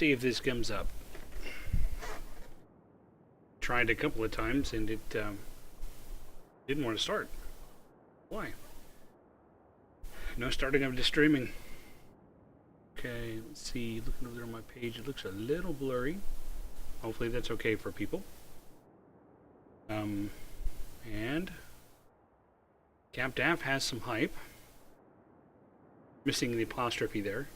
See if this comes up. Tried a couple of times and it didn't want to start. Why? No starting of the streaming. Okay, let's see. Looking over there on my page, it looks a little blurry. Hopefully that's okay for people. And CapDaff has some hype. Missing the apostrophe there.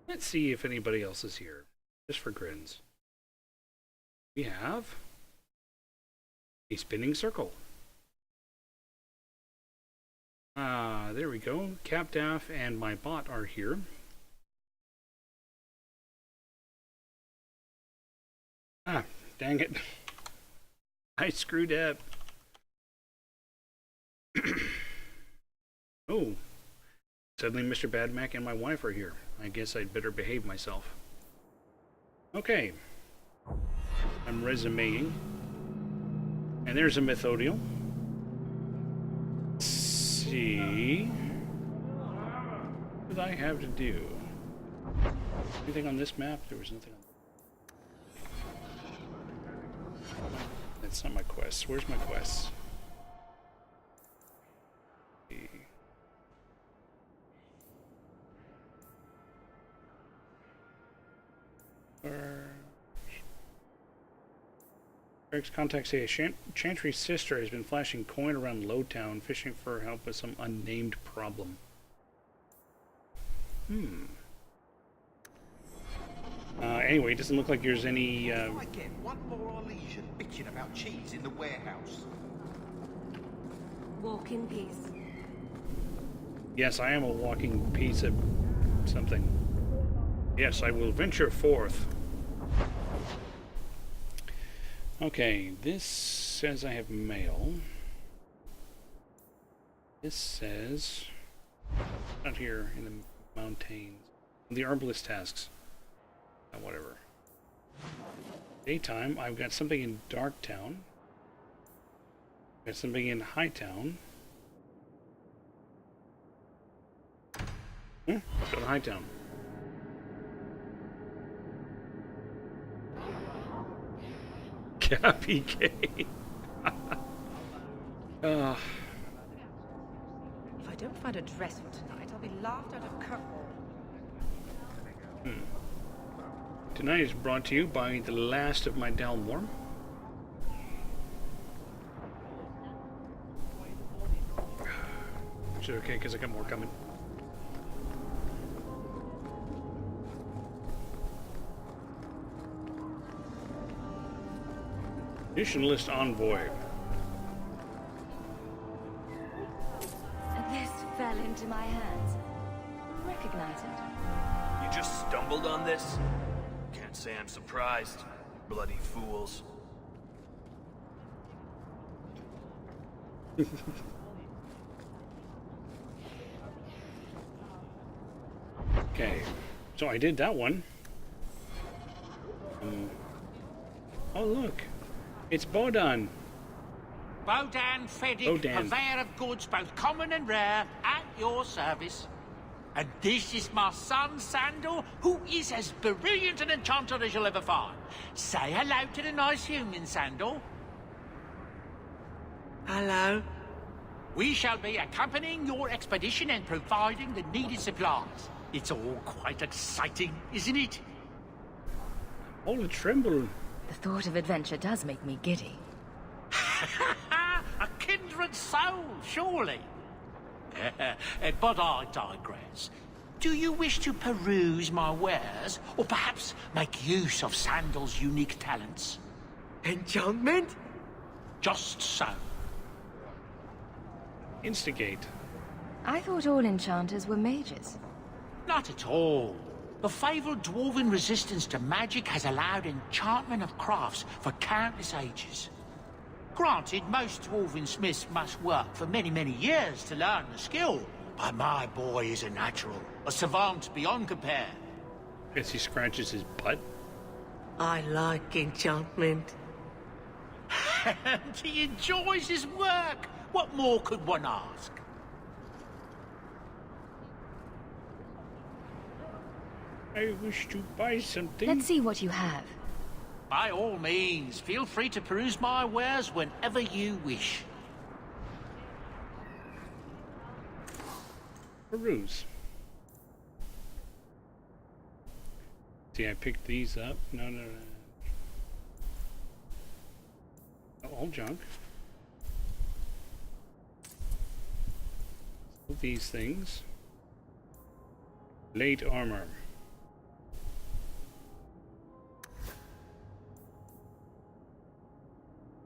Let's see if anybody else is here. Just for grins. We have a spinning circle. There we go. CapDaff and my bot are here. Ah, dang it. I screwed up. Oh, suddenly Mr. Badmac and my wife are here. I guess I'd better behave myself. Okay. I'm resumeing. And there's a Mythodial. Let's see. What did I have to do? Anything on this map? There was nothing on. That's not my quest. Where's my quest? Eric's contacts say Chantry's sister has been flashing coin around Lowtown, fishing for help with some unnamed problem. Anyway, it doesn't look like there's any. I get one more Arlesian bitching about cheese in the warehouse. Walk in peace. Yes, I am a walking piece of something. Yes, I will venture forth. Okay, this says I have mail. This says out here in the mountains. The herbalist tasks. Whatever. Daytime, I've got something in Darktown. Got something in Hightown. Go to Hightown. PK. If I don't find a dress for tonight, I'll be laughed out of court. Tonight is brought to you by the last of my Dalmor. Which is okay, because I got more coming. Mission list envoy. This fell into my hands. Recognize it? You just stumbled on this? Can't say I'm surprised. Bloody fools. Okay, so I did that one. Oh look, it's Bodan. Bodan Feddick, Bodan. purveyor of goods both common and rare, at your service. And this is my son, Sandal, who is as brilliant an enchanter as you'll ever find. Say hello to the nice human, Sandal. Hello. We shall be accompanying your expedition and providing the needed supplies. It's all quite exciting, isn't it? All a tremble. The thought of adventure does make me giddy. A kindred soul, surely. But I digress. Do you wish to peruse my wares, or perhaps make use of Sandal's unique talents? Enchantment? Just so. Instigate. I thought all enchanters were mages. Not at all. The fabled dwarven resistance to magic has allowed enchantment of crafts for countless ages. Granted, most dwarven smiths must work for many, many years to learn the skill, but my boy is a natural, a savant beyond compare. Guess he scratches his butt. I like enchantment. And he enjoys his work. What more could one ask? I wish to buy something. Let's see what you have. By all means, feel free to peruse my wares whenever you wish. Peruse. See, I picked these up. No. All junk. So these things. Late armor.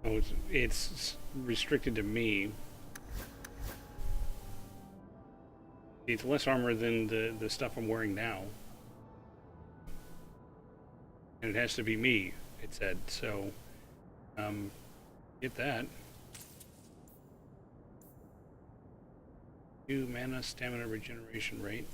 Oh, it's restricted to me. It's less armor than the stuff I'm wearing now. And it has to be me, it said, so get that. 2 mana stamina regeneration rate.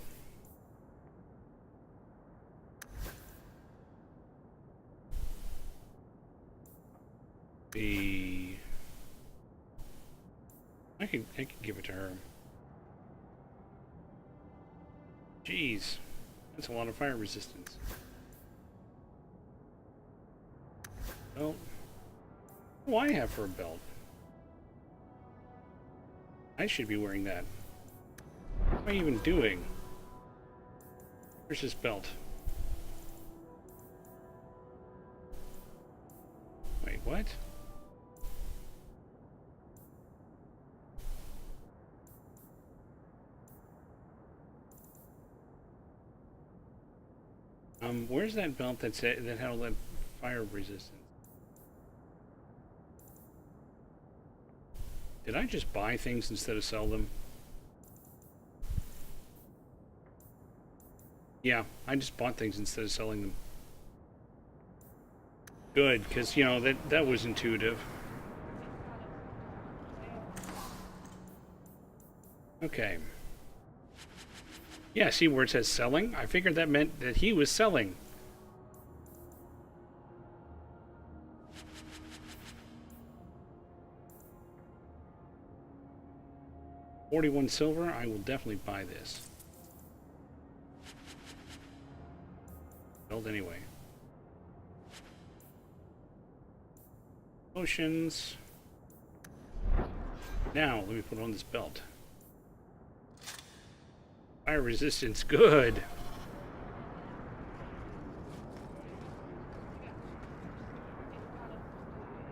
I could give it to her. Jeez, that's a lot of fire resistance. Well, what do I have for a belt? I should be wearing that. What am I even doing? Where's this belt? Wait, what? Where's that belt that had all that fire resistance? Did I just buy things instead of sell them? Yeah, I just bought things instead of selling them. Good, because, you know, that was intuitive. Okay. Yeah, see where it says selling? I figured that meant that he was selling. $41 silver, I will definitely buy this. Build anyway. Potions. Now, let me put on this belt. Fire resistance, good.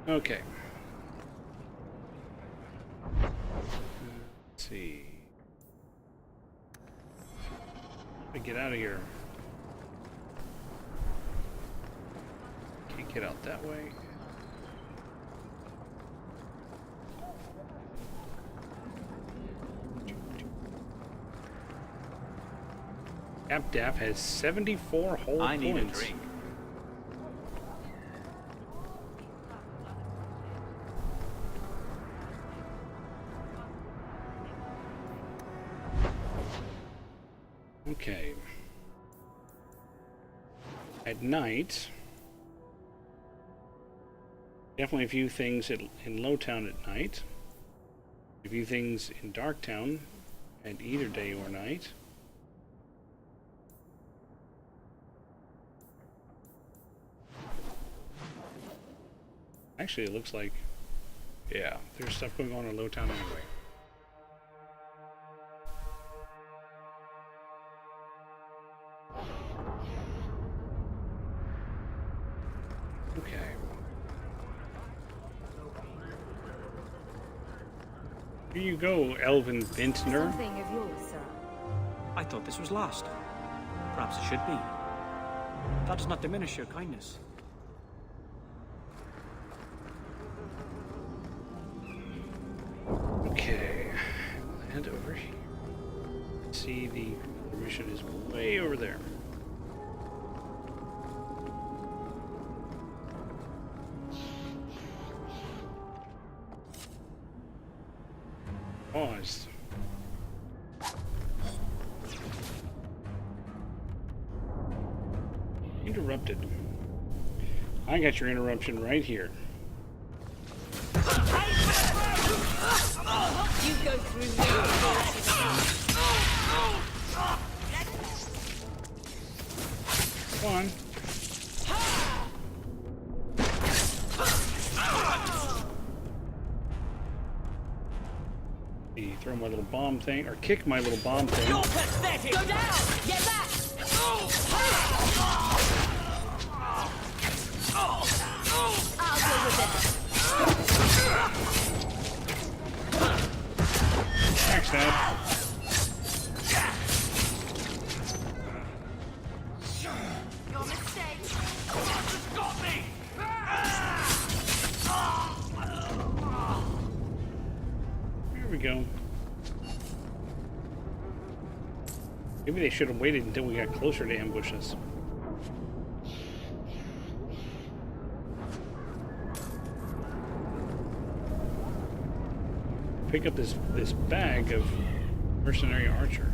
Okay. Let's see. Let me get out of here. Can't get out that way. Capdaff has 74 whole points. I need a drink. Okay. At night, definitely view things in Lowtown at night. View things in Darktown at either day or night. Actually, it looks like, yeah, there's stuff going on in Lowtown anyway. Okay. Here you go, Elvin Vintner. Something of yours, sir. I thought this was lost. Perhaps it should be. That does not diminish your kindness. Okay, and over here. See, the mission is way over there. Paused. Interrupted. I got your interruption right here. You go through me. Come on. Throw my little bomb thing, or kick my little bomb thing. You're pathetic! Go down! Get back! I'll deal with it. Backstab. Your mistake. Got me! Here we go. Maybe they should have waited until we got closer to ambush us. Pick up this bag of mercenary archer.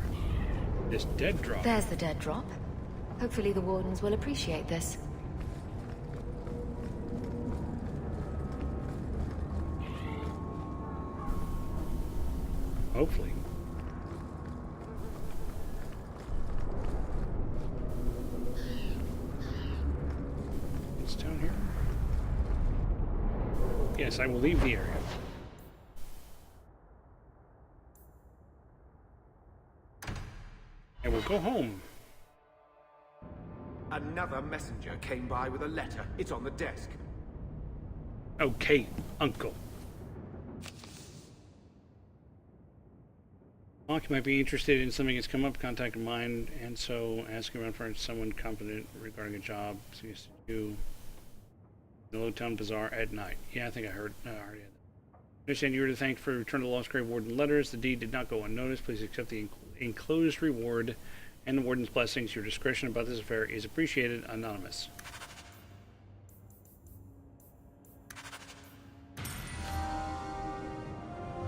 This dead drop. There's the dead drop. Hopefully the wardens will appreciate this. Hopefully. It's down here. Yes, I will leave the area. I will go home. Another messenger came by with a letter. It's on the desk. Okay, Uncle. Mark might be interested in something that's come up, contact mine, and so ask around for someone competent regarding a job. Suggested you the Lowtown Bazaar at night. Yeah, I think I heard. Already had that. Understand you were to thank for return to the Lost Grave Warden letters. The deed did not go unnoticed. Please accept the enclosed reward and the Warden's blessings. Your discretion about this affair is appreciated. Anonymous.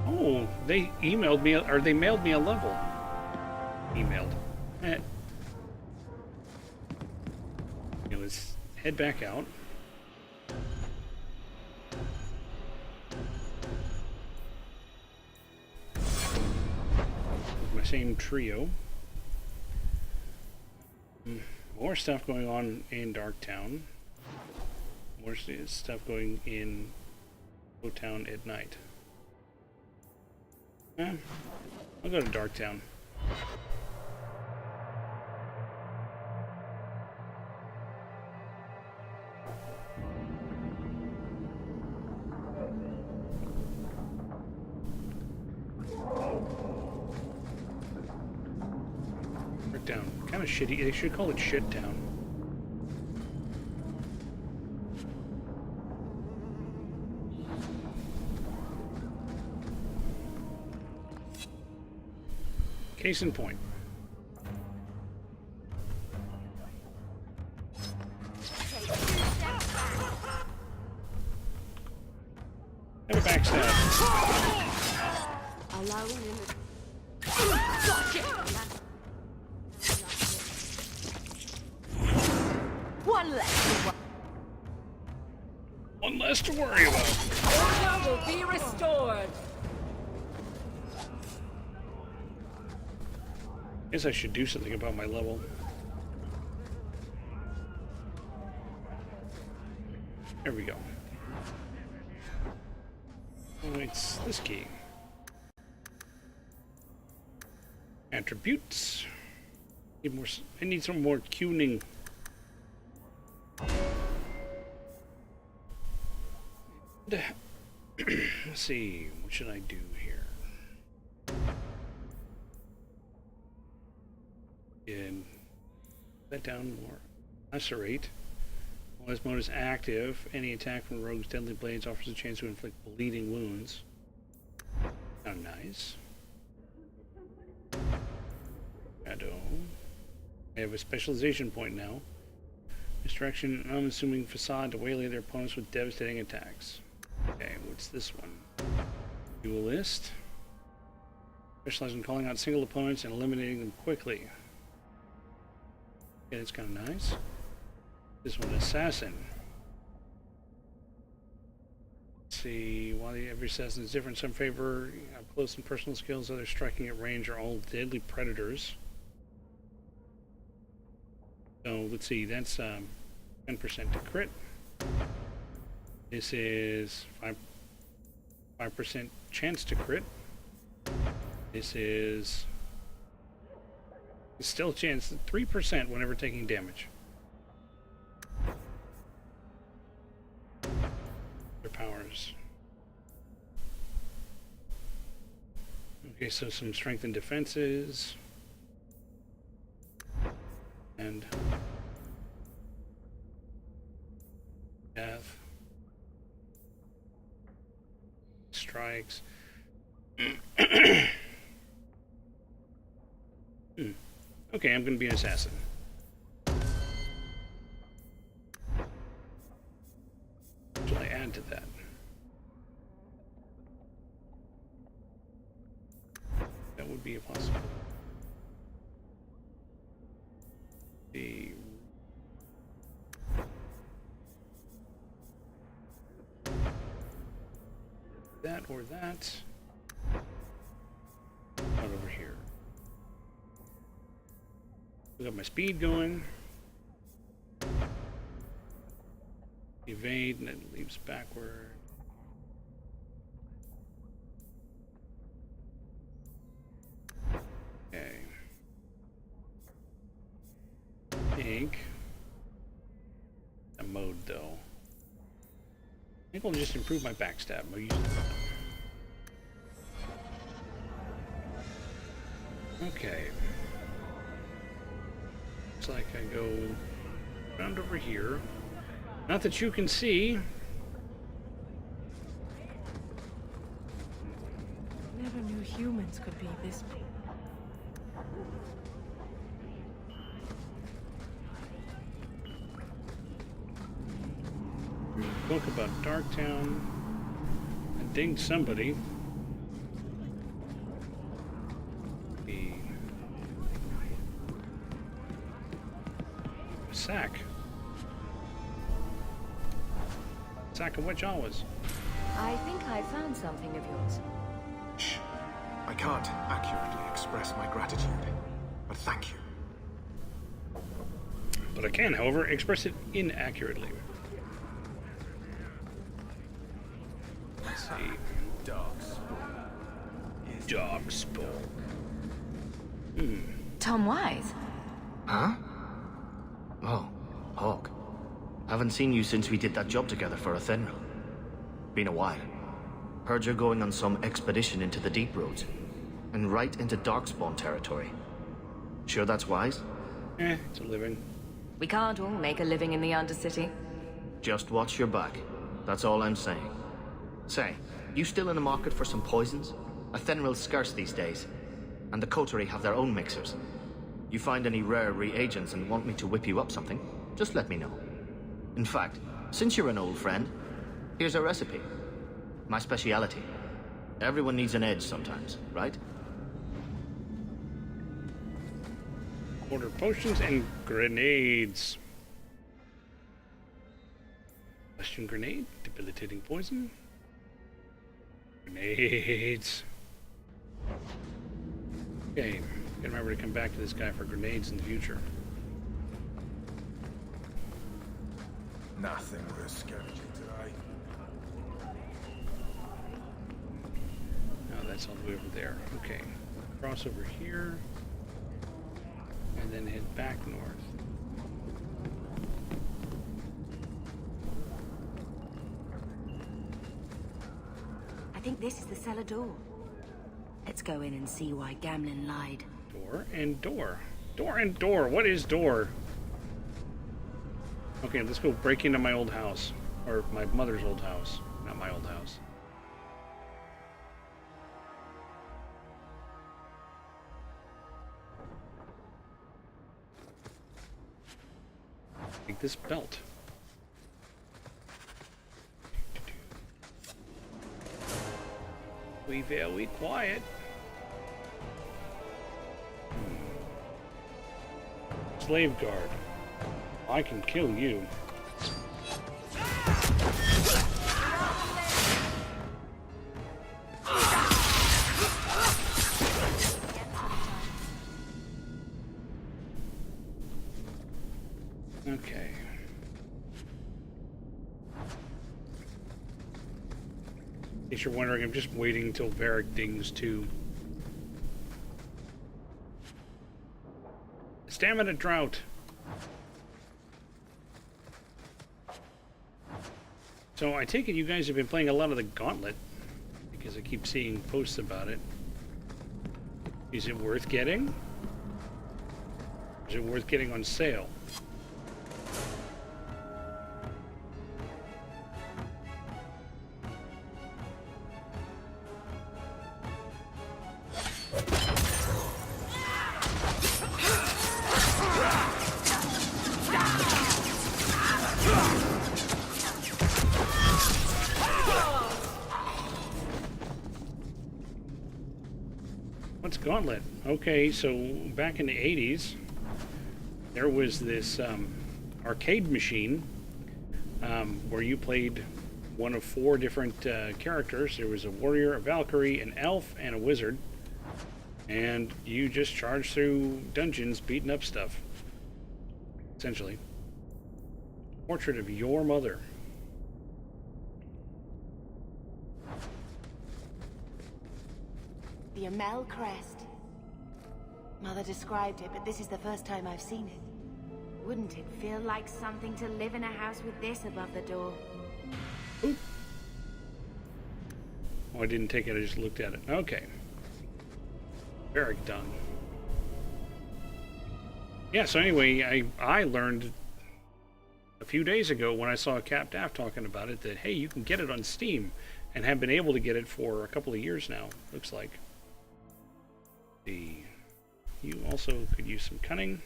Oh, they emailed me, or they mailed me a level. Emailed. Let's head back out. With my same trio. More stuff going on in Darktown. More stuff going in Lowtown at night. I'll go to Darktown. Darktown. Kind of shitty. They should call it Shit Town. Case in point. Have a backstab. Allowing him. One less. One less to worry about. Order will be restored. Guess I should do something about my level. There we go. Oh, it's this key. Attributes. Need more. I need some more tuning. Let's see. What should I do here? And that down more. Lacerate. While this mode is active, any attack from Rogue's deadly blades offers a chance to inflict bleeding wounds. Oh, nice. Shadow. I have a specialization point now. Misdirection and unassuming facade to waylay their opponents with devastating attacks. Okay, what's this one? Duelist. Specialize in calling out single opponents and eliminating them quickly. Okay, that's kind of nice. This one, Assassin. Let's see, while every assassin is different, some favor up close and personal skills, others striking at range are all deadly predators. So let's see, that's 10% to crit. This is 5% chance to crit. This is still a chance 3% whenever taking damage. Their powers. Okay, so some strength and defenses. And death. Strikes. Okay, I'm gonna be an assassin. What shall I add to that? That would be a possibility. That or that. Out over here. We got my speed going. Evade, and it leaves backward. Okay. Ink. A mode though. I think I'll just improve my backstab. I'll use it. Okay. Looks like I go around over here. Not that you can see. Never knew humans could be this big. Book about Darktown. I dinged somebody. Sack. Sack of what jawas? I think I found something of yours. Shh. I can't accurately express my gratitude, but thank you. But I can, however, express it inaccurately. Let's see. Darkspawn. Tom Wise. Huh? Oh, Hawk. Haven't seen you since we did that job together for Athenril. Been a while. Heard you're going on some expedition into the Deep Roads. And right into Darkspawn territory. Sure that's wise? It's a living. We can't all make a living in the Undercity. Just watch your back. That's all I'm saying. Say, you still in the market for some poisons? Athenril's scarce these days. And the Coterie have their own mixers. You find any rare reagents and want me to whip you up something, just let me know. In fact, since you're an old friend, here's a recipe. My speciality. Everyone needs an edge sometimes, right? Order potions and grenades. Question grenade, debilitating poison. Grenades. Okay. Gotta remember to come back to this guy for grenades in the future. Nothing worth scavenging today. Oh, that's all the way over there. Okay. Cross over here. And then head back north. I think this is the cellar door. Let's go in and see why Gamlin lied. Door and door. Door and door. What is door? Okay, let's go break into my old house. Or my mother's old house. Not my old house. Take this belt. Be very quiet. Slave guard. I can kill you. Okay. In case you're wondering, I'm just waiting until Varric dings to stamina drought. So I take it you guys have been playing a lot of the Gauntlet, because I keep seeing posts about it. Is it worth getting? Is it worth getting on sale? What's Gauntlet? Okay, so back in the 80s, there was this arcade machine where you played one of 4 different characters. There was a warrior, a Valkyrie, an elf, and a wizard. And you just charged through dungeons beating up stuff. Essentially. Portrait of your mother. The Amel crest. Mother described it, but this is the first time I've seen it. Wouldn't it feel like something to live in a house with this above the door? Oop. Oh, I didn't take it, I just looked at it. Okay. Very done. Yeah, so anyway, I learned a few days ago when I saw Cap Daft talking about it that, hey, you can get it on Steam, and have been able to get it for a couple of years now, looks like. You also could use some cunning.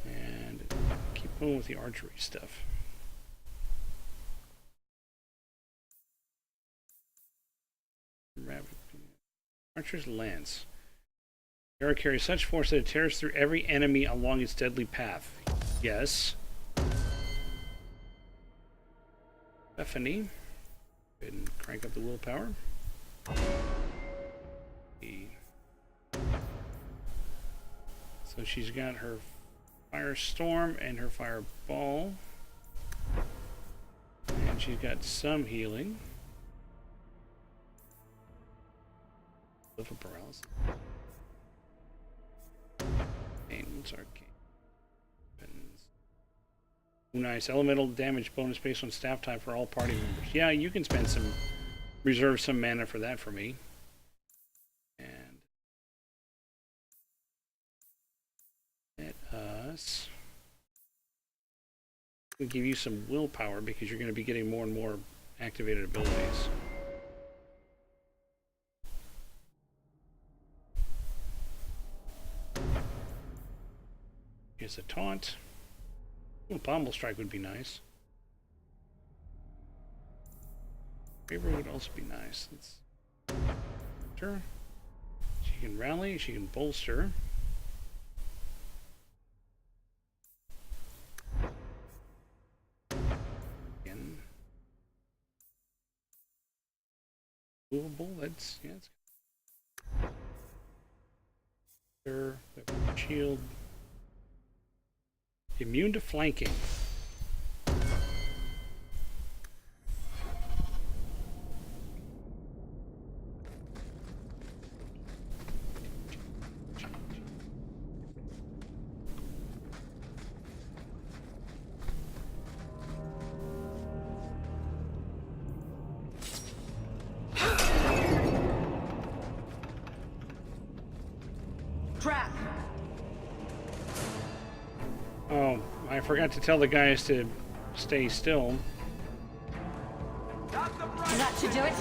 And keep going with the archery stuff. Archer's Lance. Arrow carries such force that it tears through every enemy along its deadly path. Yes. Bethany. Go ahead and crank up the willpower. So she's got her Firestorm and her Fireball. And she's got some healing. Liver paralysis. What's arcane? Nice. Elemental damage bonus based on staff type for all party members. Yeah, you can spend some, reserve some mana for that for me. And let us, we'll give you some willpower because you're going to be getting more and more activated abilities. Here's a taunt. Oh, Pommel Strike would be nice. Favor would also be nice. Let's sure. She can rally, she can bolster. Again. Movable, that's yeah, it's sure. Shield. Immune to flanking. Trap. Oh, I forgot to tell the guys to stay still. That should do it.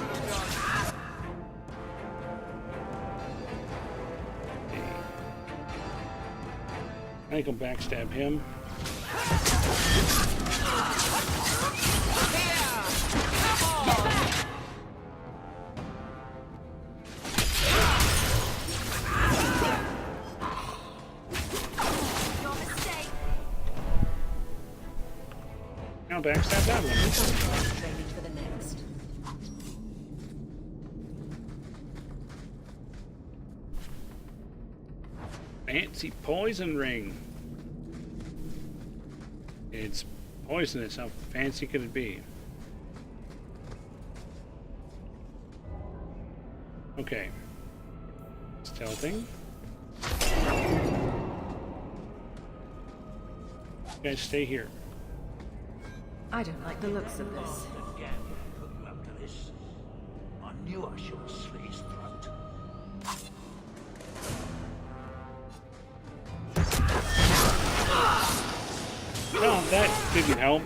I can backstab him. Now backstab that one. Training for the next. Fancy poison ring. It's poisonous. How fancy could it be? Okay. Stealthing. You guys stay here. I don't like the looks of this. Again, put you up to this. I knew I should have slit his throat. Oh, that didn't help.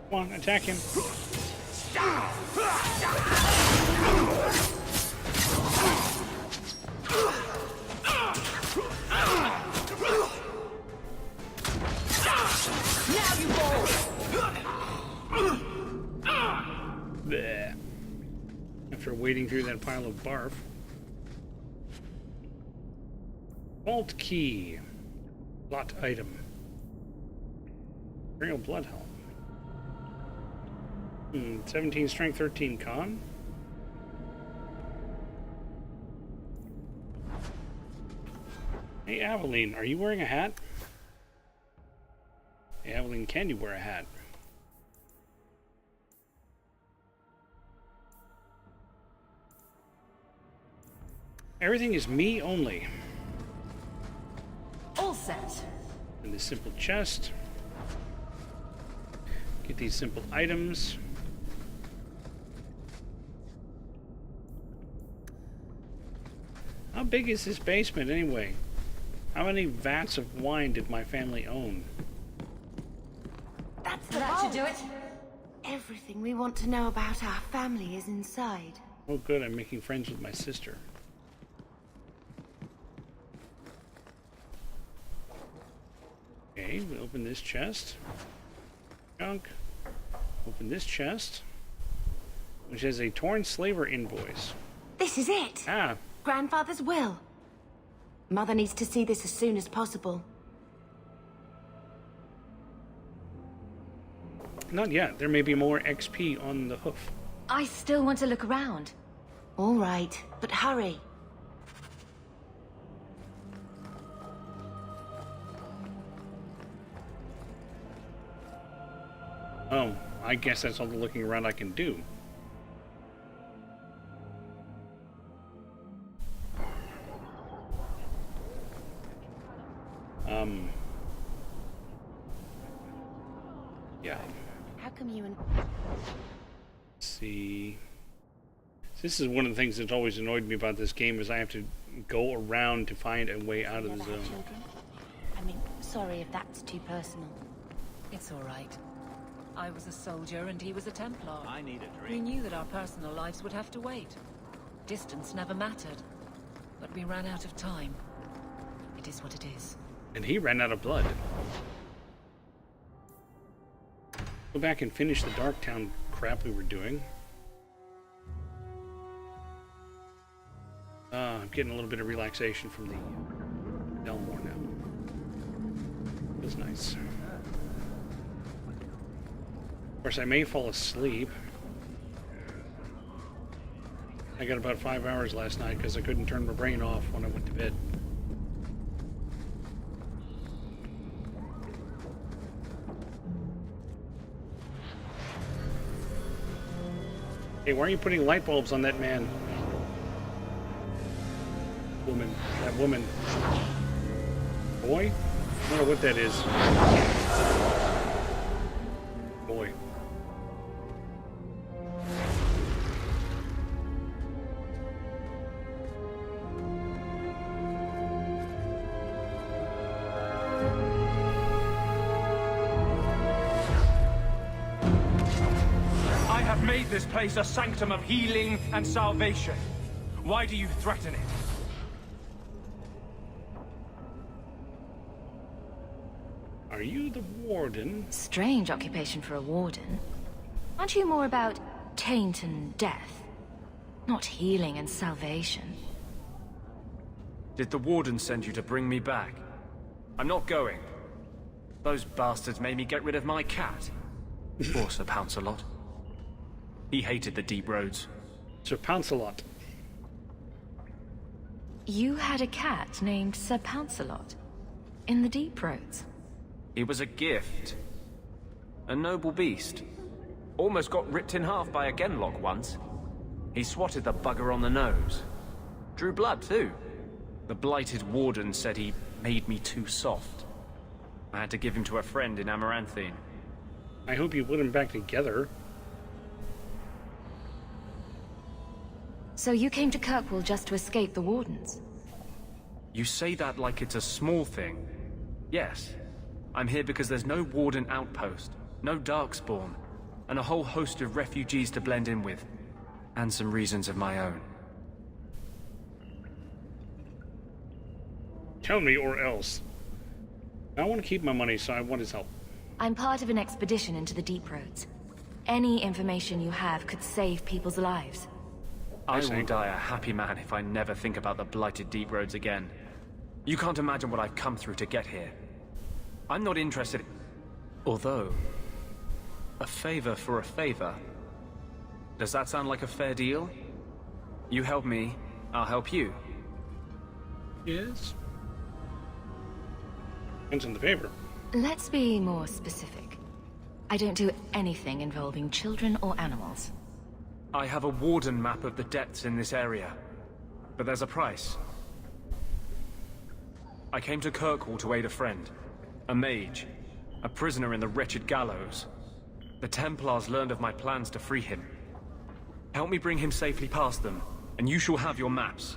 Come on, attack him. Now you fall! Bleh. After wading through that pile of barf. Vault key. Lot item. Imperial Bloodhelm. 17 strength, 13 con. Hey, Aveline, are you wearing a hat? Hey, Aveline, can you wear a hat? Everything is me only. All set. In this simple chest. Get these simple items. How big is this basement anyway? How many vats of wine did my family own? That's the That should do it. Everything we want to know about our family is inside. Oh good, I'm making friends with my sister. Okay, we open this chest. Junk. Open this chest, which has a torn slaver invoice. This is it! Ah, Grandfather's will. Mother needs to see this as soon as possible. not yet. There may be more XP on the hoof. I still want to look around. All right, but hurry. Oh, I guess that's all the looking around I can do. Yeah. How come you and... Let's see. This is one of the things that's always annoyed me about this game is I have to go around to find a way out of the Never had zone. children? I mean, sorry if that's too personal. It's all right. I was a soldier and he was a Templar. I need a We drink. knew that our personal lives would have to wait. Distance never mattered. But we ran out of time. It is what it is. And he ran out of blood. Go back and finish the Darktown crap we were doing. I'm getting a little bit of relaxation from the Delmore now. Feels nice. Of course, I may fall asleep. I got about 5 hours last night because I couldn't turn my brain off when I went to bed. Hey, why are you putting light bulbs on that man? Woman. That woman. Boy? I don't know what that is. Boy. I have made this place a sanctum of healing and salvation. Why do you threaten it? Are you the warden? Strange occupation for a warden. Aren't you more about taint and death? Not healing and salvation. Did the warden send you to bring me back? I'm not going. Those bastards made me get rid of my cat. Poor Sir Pouncelot. He hated the deep roads. Sir Pouncelot. You had a cat named Sir Pouncelot in the Deep Roads. He was a gift. A noble beast. Almost got ripped in half by a Genlock once. He swatted the bugger on the nose. Drew blood, too. The blighted warden said he made me too soft. I had to give him to a friend in Amaranthine. I hope you put them back together. So you came to Kirkwall just to escape the Wardens? You say that like it's a small thing. Yes. I'm here because there's no Warden outpost, no Darkspawn, and a whole host of refugees to blend in with. And some reasons of my own. Tell me or else. I want to keep my money, so I want his help. I'm part of an expedition into the Deep Roads. Any information you have could save people's lives. I will die a happy man if I never think about the blighted Deep Roads again. You can't imagine what I've come through to get here. I'm not interested. Although, a favor for a favor. Does that sound like a fair deal? You help me, I'll help you. Yes. Depends on the favor. Let's be more specific. I don't do anything involving children or animals. I have a Warden map of the depths in this area. But there's a price. I came to Kirkwall to aid a friend. A mage. A prisoner in the wretched gallows. The Templars learned of my plans to free him. Help me bring him safely past them, and you shall have your maps.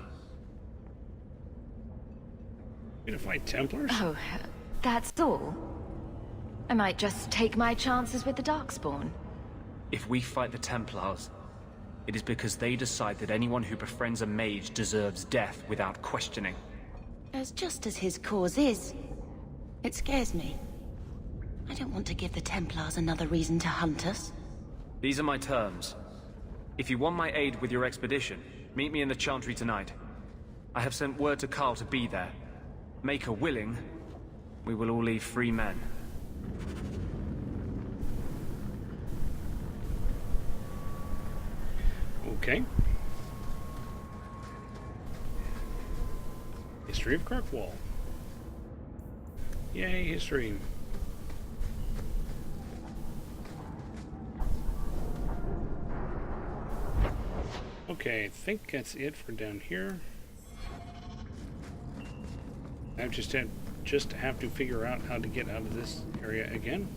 You gonna fight Templars? Oh, that's all? I might just take my chances with the Darkspawn. If we fight the Templars, it is because they decide that anyone who befriends a mage deserves death without questioning. As just as his cause is, it scares me. I don't want to give the Templars another reason to hunt us. These are my terms. If you want my aid with your expedition, meet me in the Chantry tonight. I have sent word to Carl to be there. Make her willing, we will all leave free men. Okay. History of Kirkwall. Yay, history. Okay, I think that's it for down here. I just have to figure out how to get out of this area again.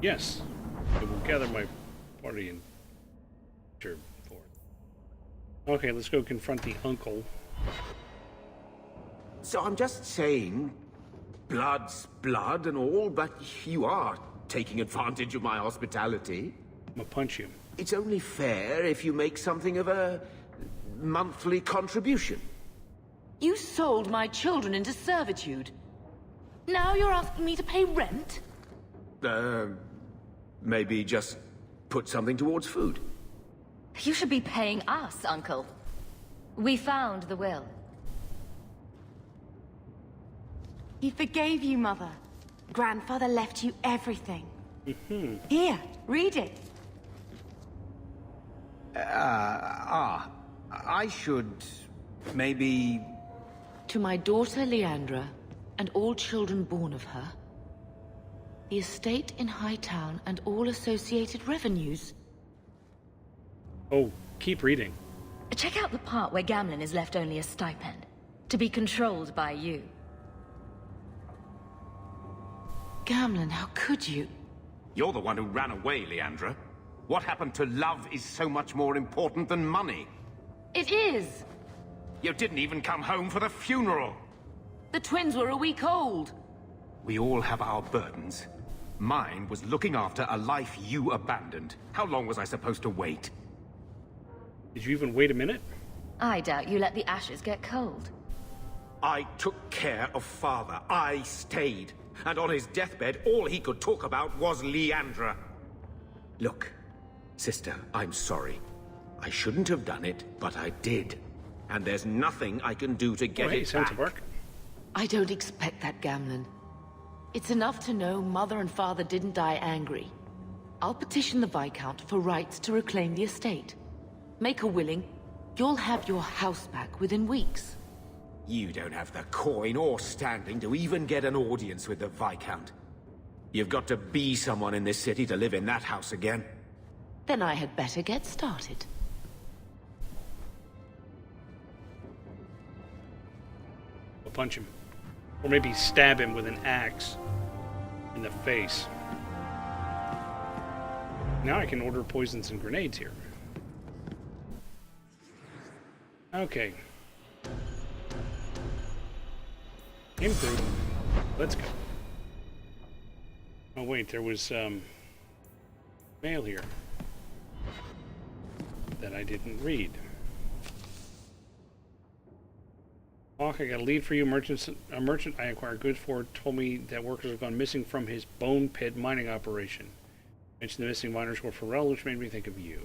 Yes, I will gather my party and sure forth. Okay, let's go confront the uncle. So I'm just saying, blood's blood and all, but you are taking advantage of my hospitality. I'm gonna punch you. It's only fair if you make something of a monthly contribution. You sold my children into servitude. Now you're asking me to pay rent? Maybe just put something towards food. You should be paying us, Uncle. We found the will. He forgave you, Mother. Grandfather left you everything. Here, read it. I should... maybe... To my daughter Leandra, and all children born of her, the estate in Hightown and all associated revenues. Oh, keep reading. Check out the part where Gamlen is left only a stipend, to be controlled by you. Gamlen, how could you? You're the one who ran away, Leandra. What happened to love is so much more important than money. It is! You didn't even come home for the funeral. The twins were a week old. We all have our burdens. Mine was looking after a life you abandoned. How long was I supposed to wait? Did you even wait a minute? I doubt you let the ashes get cold. I took care of Father. I stayed. And on his deathbed, all he could talk about was Leandra. Look, sister, I'm sorry. I shouldn't have done it, but I did. And there's nothing I can do to get it back. Bark. I don't expect that, Gamlen. It's enough to know Mother and Father didn't die angry. I'll petition the Viscount for rights to reclaim the estate. Make her willing, you'll have your house back within weeks. You don't have the coin or standing to even get an audience with the Viscount. You've got to be someone in this city to live in that house again. Then I had better get started. We'll punch him. Or maybe stab him with an axe in the face. Now I can order poisons and grenades here. Okay. Came through. Let's go. Oh wait, there was mail here that I didn't read. Hawk, I got a lead for you. A merchant I acquired goods for told me that workers have gone missing from his Bone Pit mining operation. Mentioned the missing miners were Pharrell, which made me think of you.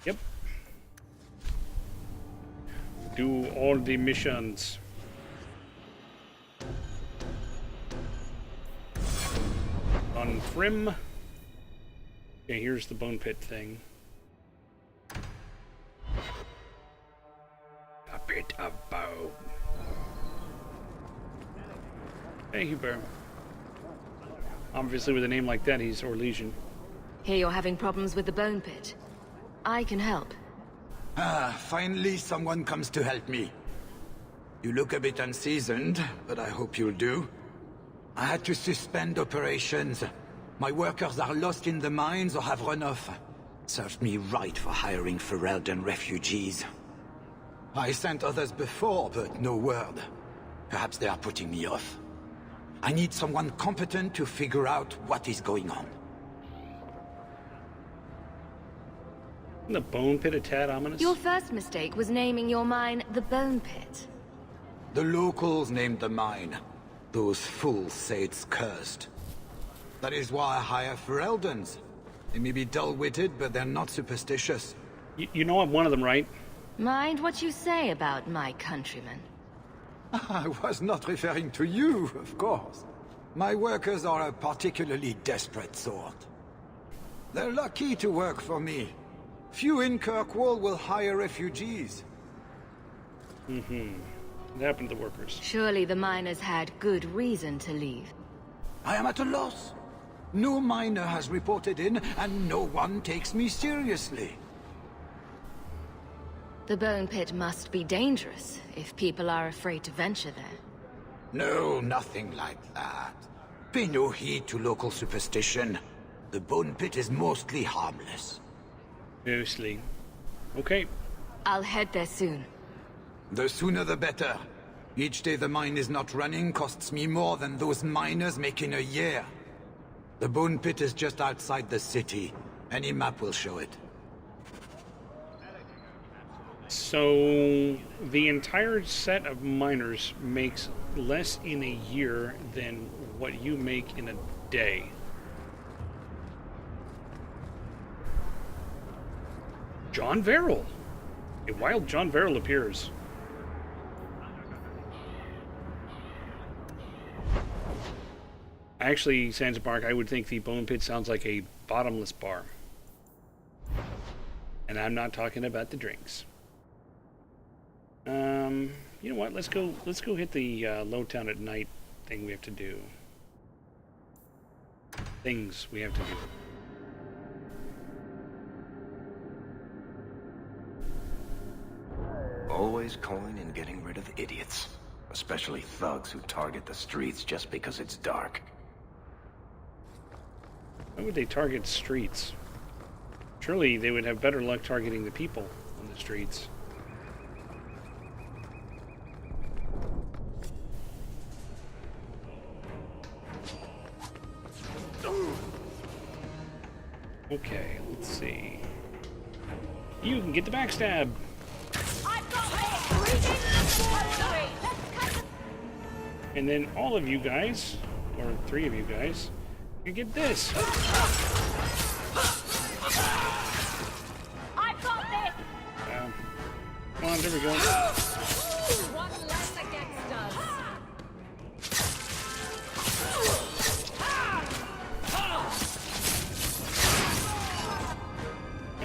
Yep. Do all the missions. On Frim. Okay, here's the Bone Pit thing. A pit of bone. Thank you, Bear. Obviously, with a name like that, he's Orlesian. Hear you're having problems with the Bone Pit. I can help. Ah, finally someone comes to help me. You look a bit unseasoned, but I hope you'll do. I had to suspend operations. My workers are lost in the mines or have run off. Served me right for hiring Ferelden refugees. I sent others before, but no word. Perhaps they are putting me off. I need someone competent to figure out what is going on. Isn't the Bone Pit a tad ominous? Your first mistake was naming your mine the Bone Pit. The locals named the mine. Those fools say it's cursed. That is why I hire Fereldens. They may be dull-witted, but they're not superstitious. You know I'm one of them, right? Mind what you say about my countrymen. I was not referring to you, of course. My workers are a particularly desperate sort. They're lucky to work for me. Few in Kirkwall will hire refugees. What happened to the workers? Surely the miners had good reason to leave. I am at a loss. No miner has reported in, and no one takes me seriously. The Bone Pit must be dangerous if people are afraid to venture there. No, nothing like that. Pay no heed to local superstition. The Bone Pit is mostly harmless. Mostly. Okay. I'll head there soon. The sooner the better. Each day the mine is not running costs me more than those miners make in a year. The Bone Pit is just outside the city. Any map will show it. So, the entire set of miners makes less in a year than what you make in a day. John Verrill. A wild John Verrill appears. Actually, Sandspark, I would think the Bone Pit sounds like a bottomless bar. And I'm not talking about the drinks. You know what? Let's go hit the Lowtown at night thing we have to do. Things we have to do. Always coin and getting rid of idiots. Especially thugs who target the streets just because it's dark. Why would they target streets? Surely they would have better luck targeting the people on the streets. Okay, let's see. You can get the backstab. And then all of you guys, or 3 of you guys, can get this. I've got this. Come on, there we go. One less against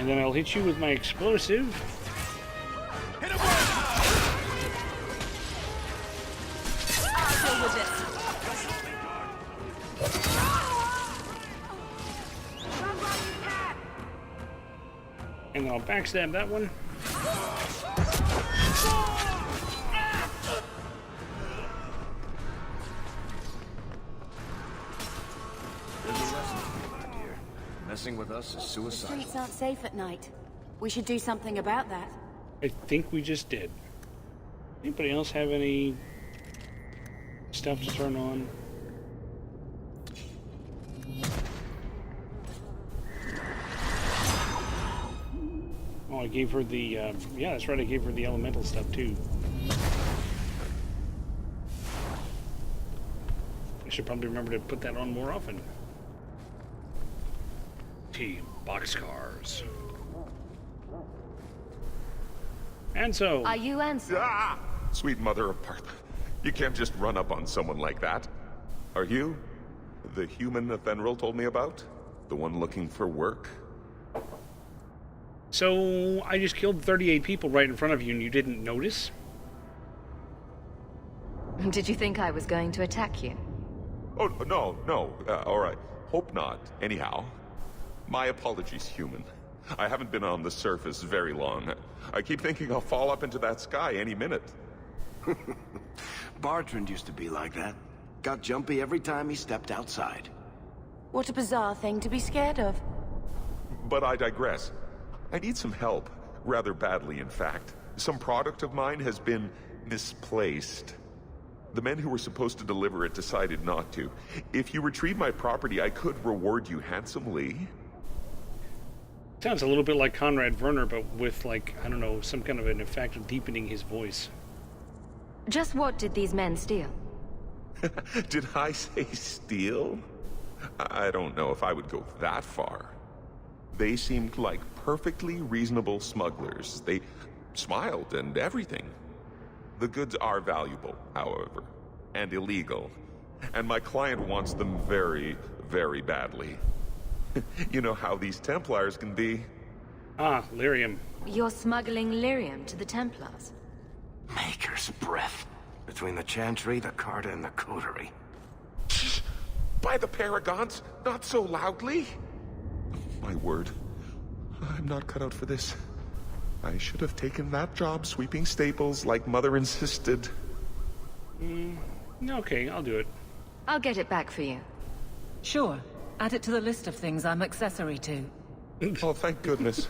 then I'll hit you with my explosive. Deal with this. And then I'll backstab that one. There's a lesson to be learned here. Messing with us is The suicide. streets aren't safe at night. We should do something about that. I think we just did. Anybody else have any stuff to turn on? Oh, I gave her the, yeah, that's right, I gave her the elemental stuff too. I should probably remember to put that on more often. Team Boxcars. And so... Are you Ansel? Ah! Sweet mother of Partha. You can't just run up on someone like that. Are you the human Athenril told me about? The one looking for work? So, I just killed 38 people right in front of you and you didn't notice? Did you think I was going to attack you? Oh, no. All right. Hope not. Anyhow, my apologies, human. I haven't been on the surface very long. I keep thinking I'll fall up into that sky any minute. Bartrand used to be like that. Got jumpy every time he stepped outside. What a bizarre thing to be scared of. But I digress. I need some help. Rather badly, in fact. Some product of mine has been misplaced. The men who were supposed to deliver it decided not to. If you retrieve my property, I could reward you handsomely. Sounds a little bit like Conrad Werner, but with, like, I don't know, some kind of an effect of deepening his voice. Just what did these men steal? Did I say steal? I don't know if I would go that far. They seemed like perfectly reasonable smugglers. They smiled and everything. The goods are valuable, however, and illegal. And my client wants them very, very badly. You know how these Templars can be. Ah, lyrium. You're smuggling lyrium to the Templars. Maker's breath. Between the Chantry, the Carta, and the Coterie. By the Paragons, not so loudly. My word, I'm not cut out for this. I should have taken that job sweeping stables like Mother insisted. Okay, I'll do it. I'll get it back for you. Sure. Add it to the list of things I'm accessory to. Oh, thank goodness.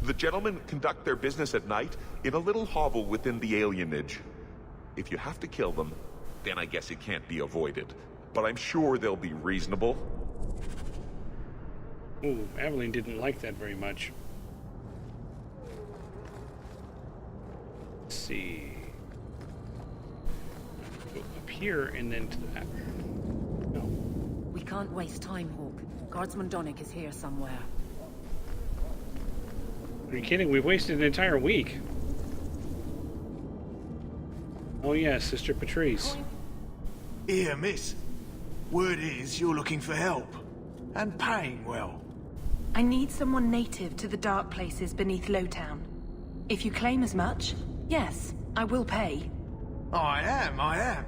The gentlemen conduct their business at night in a little hovel within the alienage. If you have to kill them, then I guess it can't be avoided. But I'm sure they'll be reasonable. Ooh, Aveline didn't like that very much. Let's see. Go up here and then to that. No. We can't waste time, Hawk. Guardsman Donnick is here somewhere. Are you kidding? We've wasted an entire week. Oh yes, Sister Patrice. Here, miss. Word is you're looking for help. And paying well. I need someone native to the dark places beneath Lowtown. If you claim as much, yes, I will pay. I am.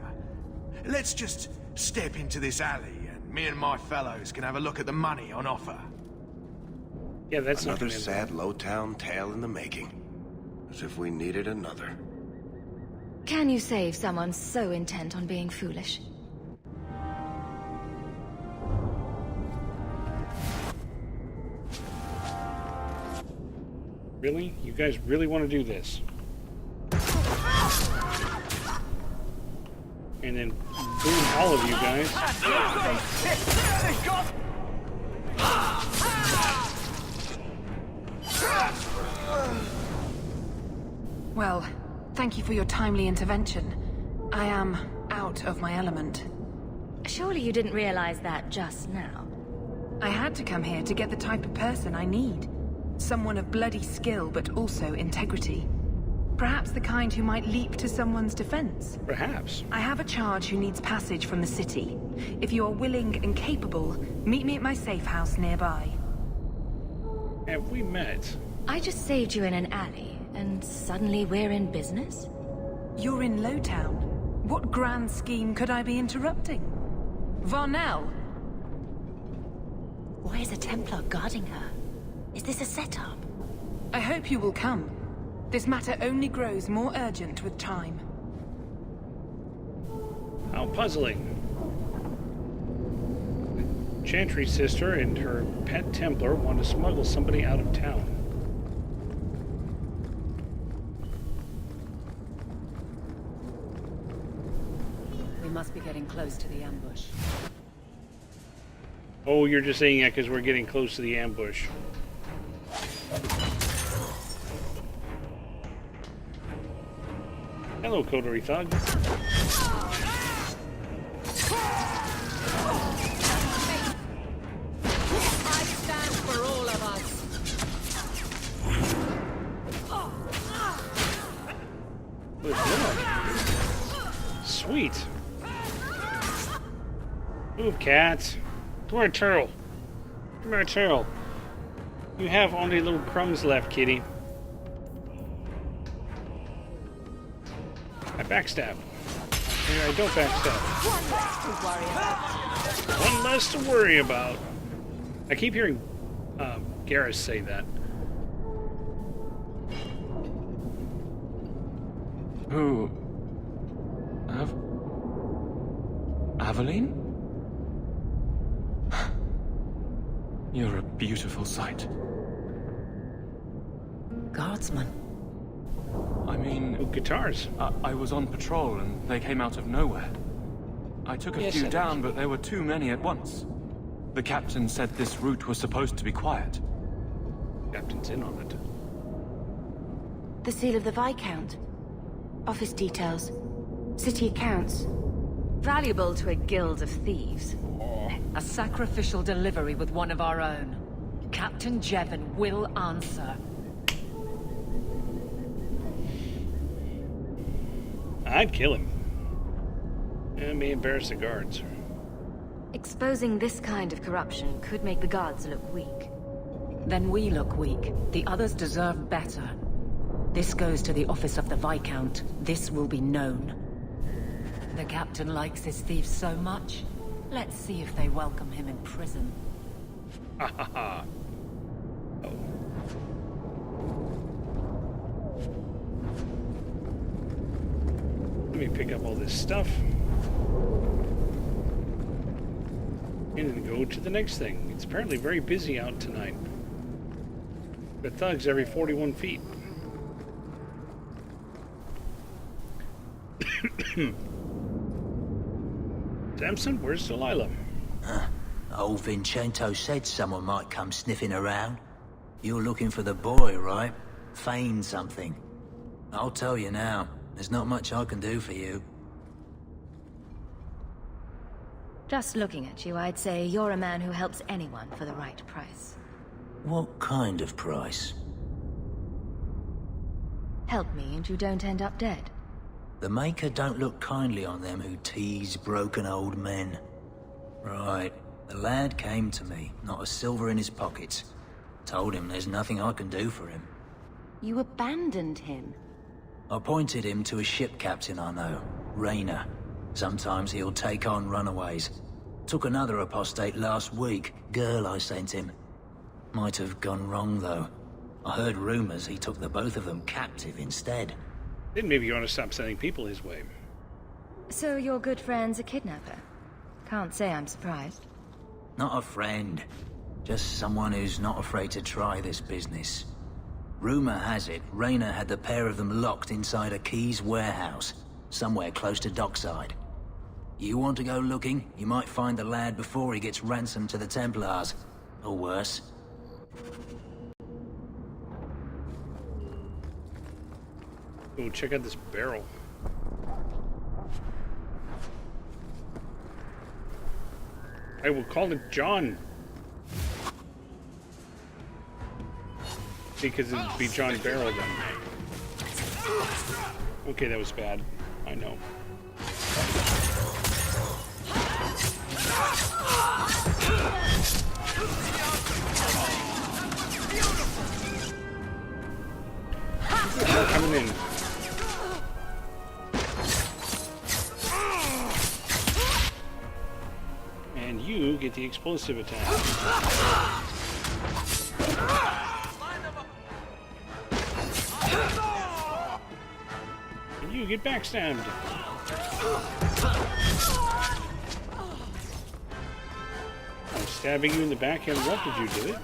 Let's just step into this alley and me and my fellows can have a look at the money on offer. Yeah, that's another sad Lowtown tale in the making. As if we needed another. Can you save someone so intent on being foolish? Really? You guys really want to do this? And then boom, all of you guys. Well, thank you for your timely intervention. I am out of my element. Surely you didn't realize that just now. I had to come here to get the type of person I need. Someone of bloody skill, but also integrity. Perhaps the kind who might leap to someone's defense. Perhaps. I have a charge who needs passage from the city. If you are willing and capable, meet me at my safe house nearby. Have we met? I just saved you in an alley, and suddenly we're in business? You're in Lowtown. What grand scheme could I be interrupting? Varnell! Why is a Templar guarding her? Is this a setup? I hope you will come. This matter only grows more urgent with time. How puzzling. Chantry's sister and her pet Templar want to smuggle somebody out of town. We must be getting close to the ambush. Oh, you're just saying that because we're getting close to the ambush. Hello, Coterie Thug. I stand for all of us. Good luck. Sweet. Move, cat. Come here, turtle. Come here, turtle. You have only little crumbs left, kitty. I backstab. I don't backstab. One less to worry about. I keep hearing Garrus say that. Who? Aveline? You're a beautiful sight. Guardsman. I mean... guitars. I was on patrol and they came out of nowhere. I took a few down, but there were too many at once. The captain said this route was supposed to be quiet. Captain's in on it. The seal of the Viscount. Office details. City accounts. Valuable to a guild of thieves. A sacrificial delivery with one of our own. Captain Jevon will answer. I'd kill him. And may embarrass the guards. Exposing this kind of corruption could make the guards look weak. Then we look weak. The others deserve better. This goes to the office of the Viscount. This will be known. The captain likes his thieves so much. Let's see if they welcome him in prison. Ha ha ha. Oh. Let me pick up all this stuff. And then go to the next thing. It's apparently very busy out tonight. Got thugs every 41 feet. Samson, where's Delilah? Old Vincento said someone might come sniffing around. You're looking for the boy, right? Feign something. I'll tell you now, there's not much I can do for you. Just looking at you, I'd say you're a man who helps anyone for the right price. What kind of price? Help me and you don't end up dead. The Maker don't look kindly on them who tease broken old men. Right. The lad came to me, not a silver in his pockets. Told him there's nothing I can do for him. You abandoned him. I pointed him to a ship captain I know, Rayner. Sometimes he'll take on runaways. Took another apostate last week, girl I sent him. Might have gone wrong though. I heard rumors he took the both of them captive instead. Then maybe you want to stop sending people his way. So your good friend's a kidnapper? Can't say I'm surprised. Not a friend. Just someone who's not afraid to try this business. Rumor has it, Rayner had the pair of them locked inside a Keys warehouse, somewhere close to Dockside. You want to go looking? You might find the lad before he gets ransomed to the Templars. Or worse. Oh, check out this barrel. I will call it John. Because it would be John Barrow then. Okay, that was bad. I know. They're coming in. And you get the explosive attack. And you get backstabbed. I'm stabbing you in the back and what did you do it?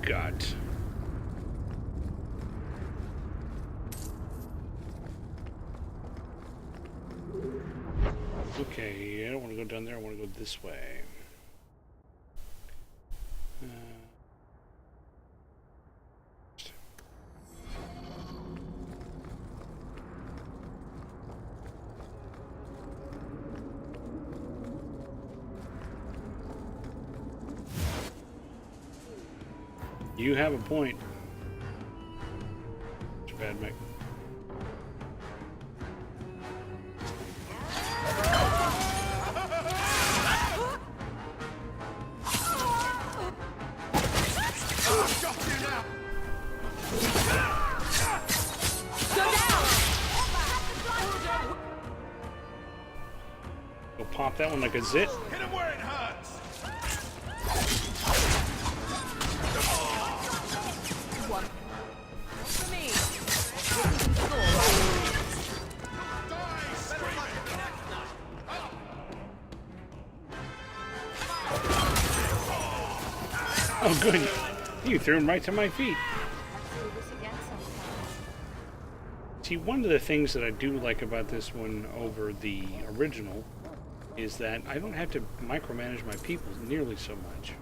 Gut. Okay, I don't want to go down there, I want to go this way. You have a point. Too bad, Mick. Go pop that one like a zit. Hit him where it hurts. Oh, good. You threw him right to my feet. See, one of the things that I do like about this one over the original is that I don't have to micromanage my people nearly so much.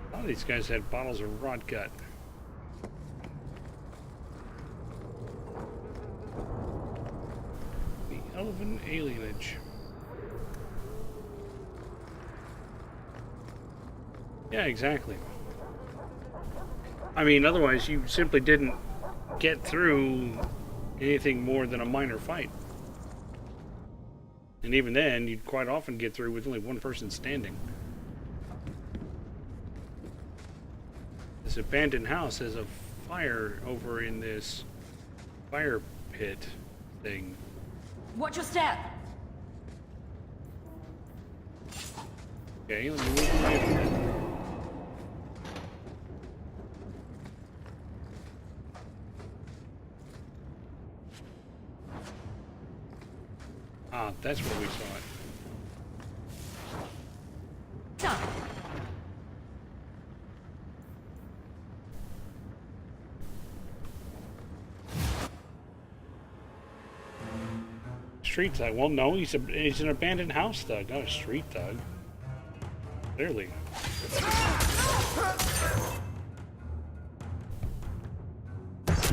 A lot of these guys had bottles of rot gut. The elven alienage. Yeah, exactly. I mean, otherwise you simply didn't get through anything more than a minor fight. And even then, you'd quite often get through with only one person standing. This abandoned house has a fire over in this fire pit thing. Watch your step! Okay, let me move away from it. Ah, that's where we saw it. Street thug. Well, no, he's an abandoned house thug, not a street thug. Clearly.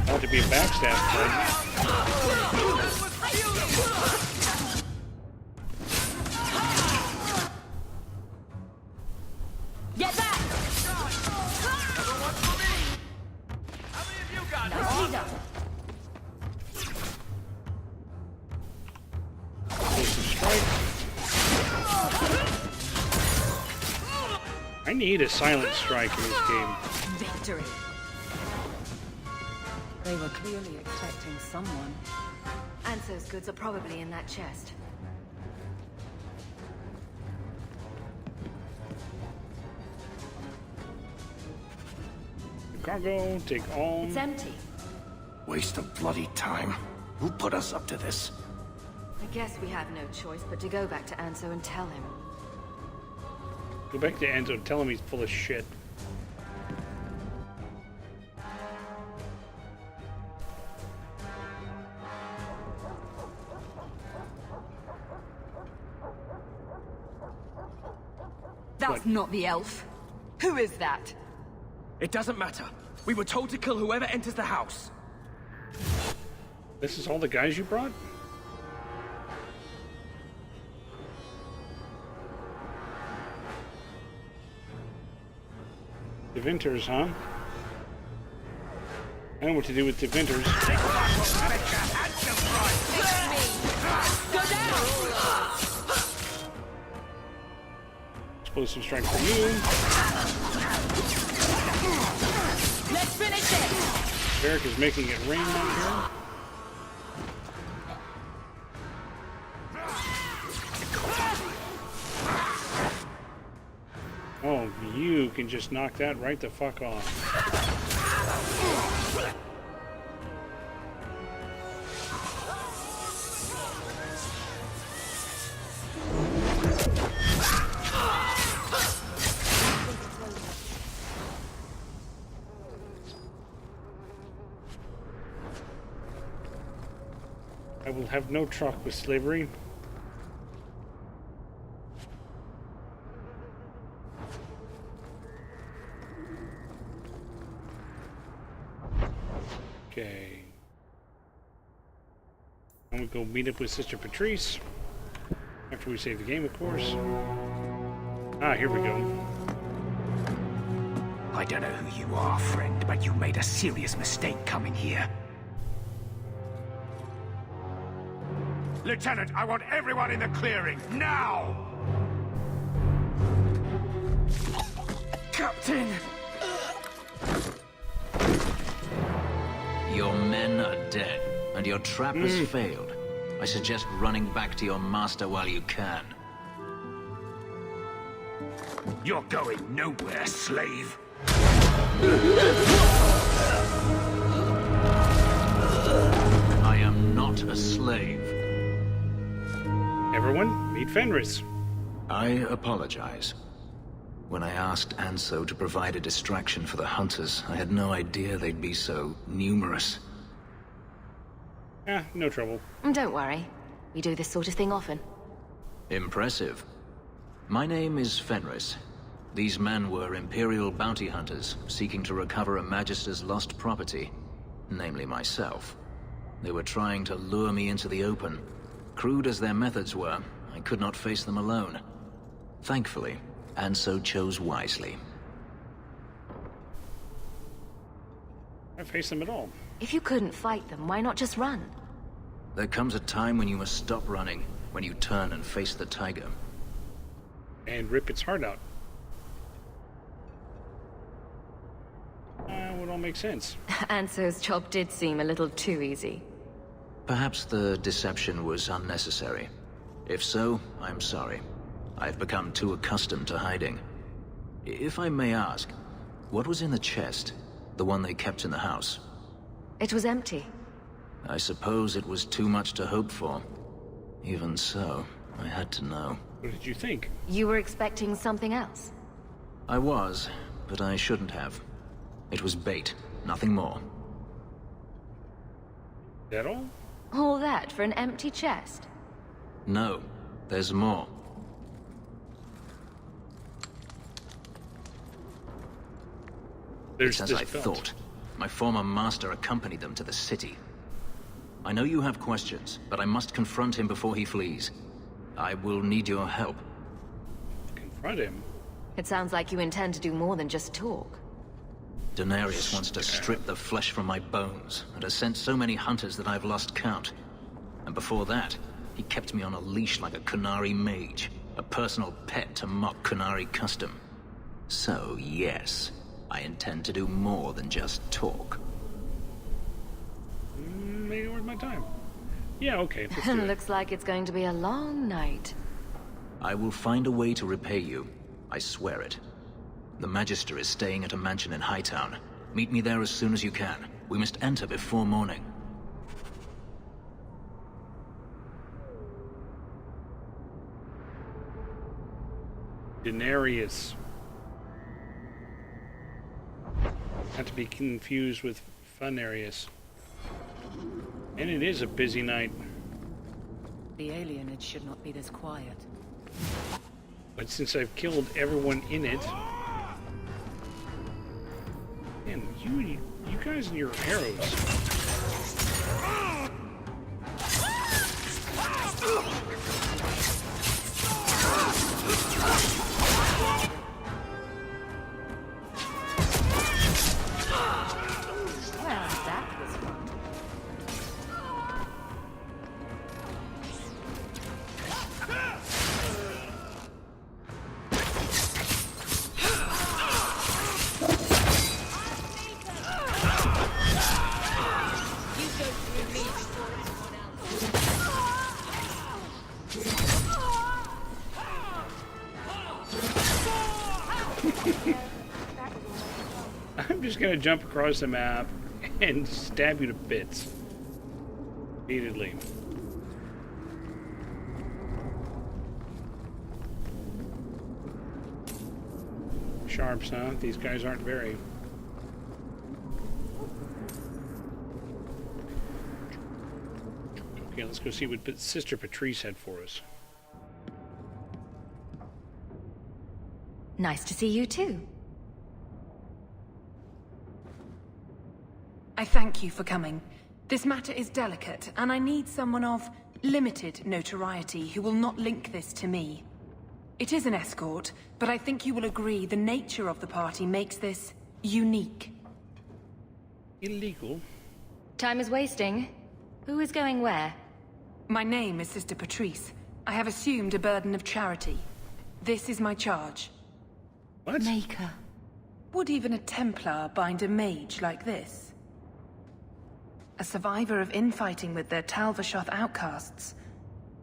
Ought to be a backstab thug. Get back! I need a silent strike in this game. Victory! They were clearly expecting someone. Anso's goods are probably in that chest. Cargo, take all. It's empty. Waste of bloody time. Who put us up to this? I guess we have no choice but to go back to Anso and tell him. Go back to Anso and tell him he's full of shit. That's not the elf. Who is that? It doesn't matter. We were told to kill whoever enters the house. This is all the guys you brought? Devinters, huh? I know what to do with Devinters. Go down! Explosive strike for you. Let's finish it! Varric is making it rain out here. Oh, you can just knock that right the fuck off. I will have no truck with slavery. Okay. I'm gonna go meet up with Sister Patrice. After we save the game, of course. Ah, here we go. I don't know who you are, friend, but you made a serious mistake coming here. Lieutenant, I want everyone in the clearing, now! Captain! Your men are dead, and your trap has failed. I suggest running back to your master while you can. You're going nowhere, slave. I am not a slave. Everyone, meet Fenris. I apologize. When I asked Anso to provide a distraction for the hunters, I had no idea they'd be so numerous. No trouble. Don't worry. We do this sort of thing often. Impressive. My name is Fenris. These men were Imperial bounty hunters, seeking to recover a Magister's lost property, namely myself. They were trying to lure me into the open. Crude as their methods were, I could not face them alone. Thankfully, Anso chose wisely. I face them at all. If you couldn't fight them, why not just run? There comes a time when you must stop running, when you turn and face the tiger. And rip its heart out. Would all make sense. Anso's job did seem a little too easy. Perhaps the deception was unnecessary. If so, I'm sorry. I've become too accustomed to hiding. If I may ask, what was in the chest? The one they kept in the house? It was empty. I suppose it was too much to hope for. Even so, I had to know. What did you think? You were expecting something else? I was, but I shouldn't have. It was bait, nothing more. That all? All that for an empty chest? No, there's more. There's it's as this I belt. thought. My former master accompanied them to the city. I know you have questions, but I must confront him before he flees. I will need your help. Confront him? It sounds like you intend to do more than just talk. Denarius wants to strip the flesh from my bones, and has sent so many hunters that I've lost count. And before that, he kept me on a leash like a Qunari mage, a personal pet to mock Qunari custom. So, yes, I intend to do more than just talk. Maybe worth my time. Yeah, okay, let's do it. Looks like it's going to be a long night. I will find a way to repay you. I swear it. The Magister is staying at a mansion in Hightown. Meet me there as soon as you can. We must enter before morning. Denarius. Not to be confused with Funarius. And it is a busy night. The alienage should not be this quiet. But since I've killed everyone in it, You guys and your arrows. Well, that was fun. I'm just gonna jump across the map and stab you to bits. Repeatedly. Sharps, huh? These guys aren't very. Okay, let's go see what Sister Patrice had for us. Nice to see you too. I thank you for coming. This matter is delicate, and I need someone of limited notoriety who will not link this to me. It is an escort, but I think you will agree the nature of the party makes this unique. Illegal? Time is wasting. Who is going where? My name is Sister Patrice. I have assumed a burden of charity. This is my charge. What? Maker. Would even a Templar bind a mage like this? A survivor of infighting with their Tal-Vashoth outcasts.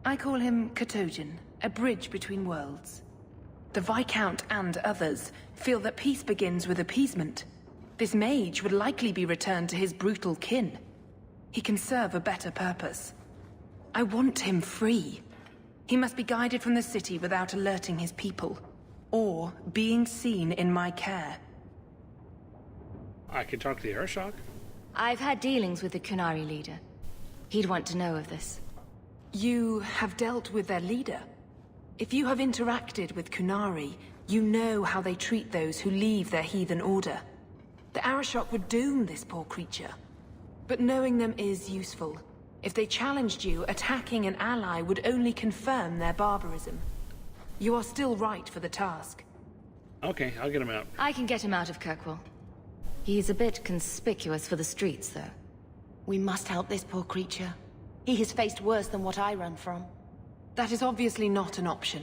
I call him Katojan, a bridge between worlds. The Viscount and others feel that peace begins with appeasement. This mage would likely be returned to his brutal kin. He can serve a better purpose. I want him free. He must be guided from the city without alerting his people, or being seen in my care. I could talk to the Arashok. I've had dealings with the Kunari leader. He'd want to know of this. You have dealt with their leader? If you have interacted with Kunari, you know how they treat those who leave their heathen order. The Arashok would doom this poor creature. But knowing them is useful. If they challenged you, attacking an ally would only confirm their barbarism. You are still right for the task. Okay, I'll get him out. I can get him out of Kirkwall. He's a bit conspicuous for the streets, though. We must help this poor creature. He has faced worse than what I run from. That is obviously not an option.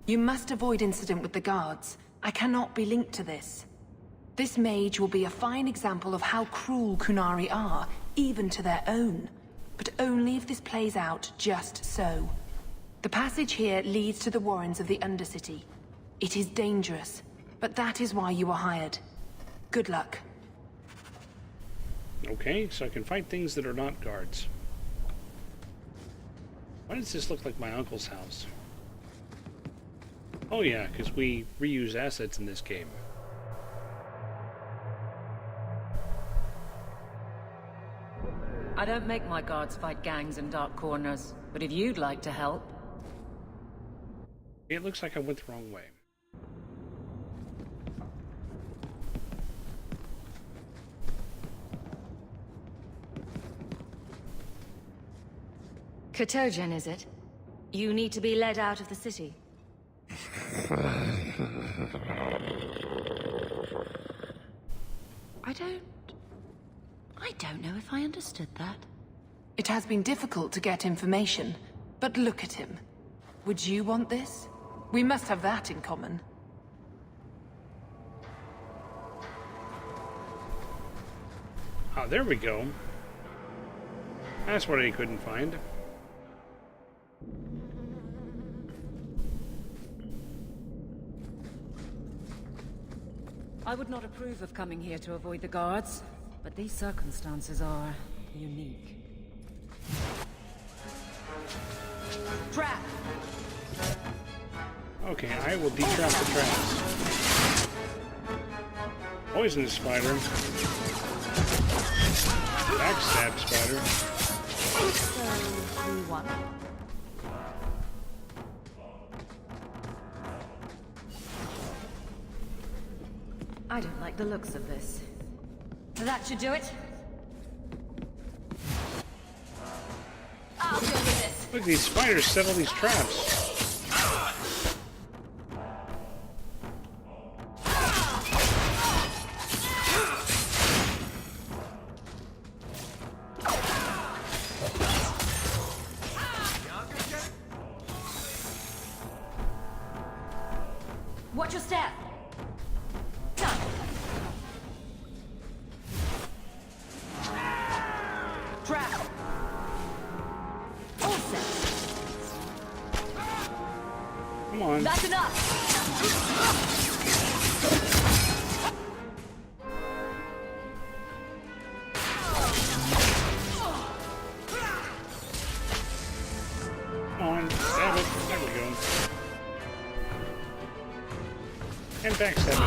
You must avoid incident with the guards. I cannot be linked to this. This mage will be a fine example of how cruel Kunari are, even to their own. But only if this plays out just so. The passage here leads to the warrens of the Undercity. It is dangerous, but that is why you are hired. Good luck. Okay, so I can fight things that are not guards. Why does this look like my uncle's house? Oh yeah, because we reuse assets in this game. I don't make my guards fight gangs in dark corners, but if you'd like to help... It looks like I went the wrong way. Katojan, is it? You need to be led out of the city. I don't know if I understood that. It has been difficult to get information, but look at him. Would you want this? We must have that in common. Ah, there we go. That's what I couldn't find. I would not approve of coming here to avoid the guards, but these circumstances are unique. Trap! Okay, I will detrap the traps. Poisonous spider. Backstab spider. So, we won. I don't like the looks of this. That should do it. I'll deal with this. Look, these spiders set all these traps. Watch your step. Trap. All set. Come on. That's enough. Come on, stab it. There we go. And backstab it.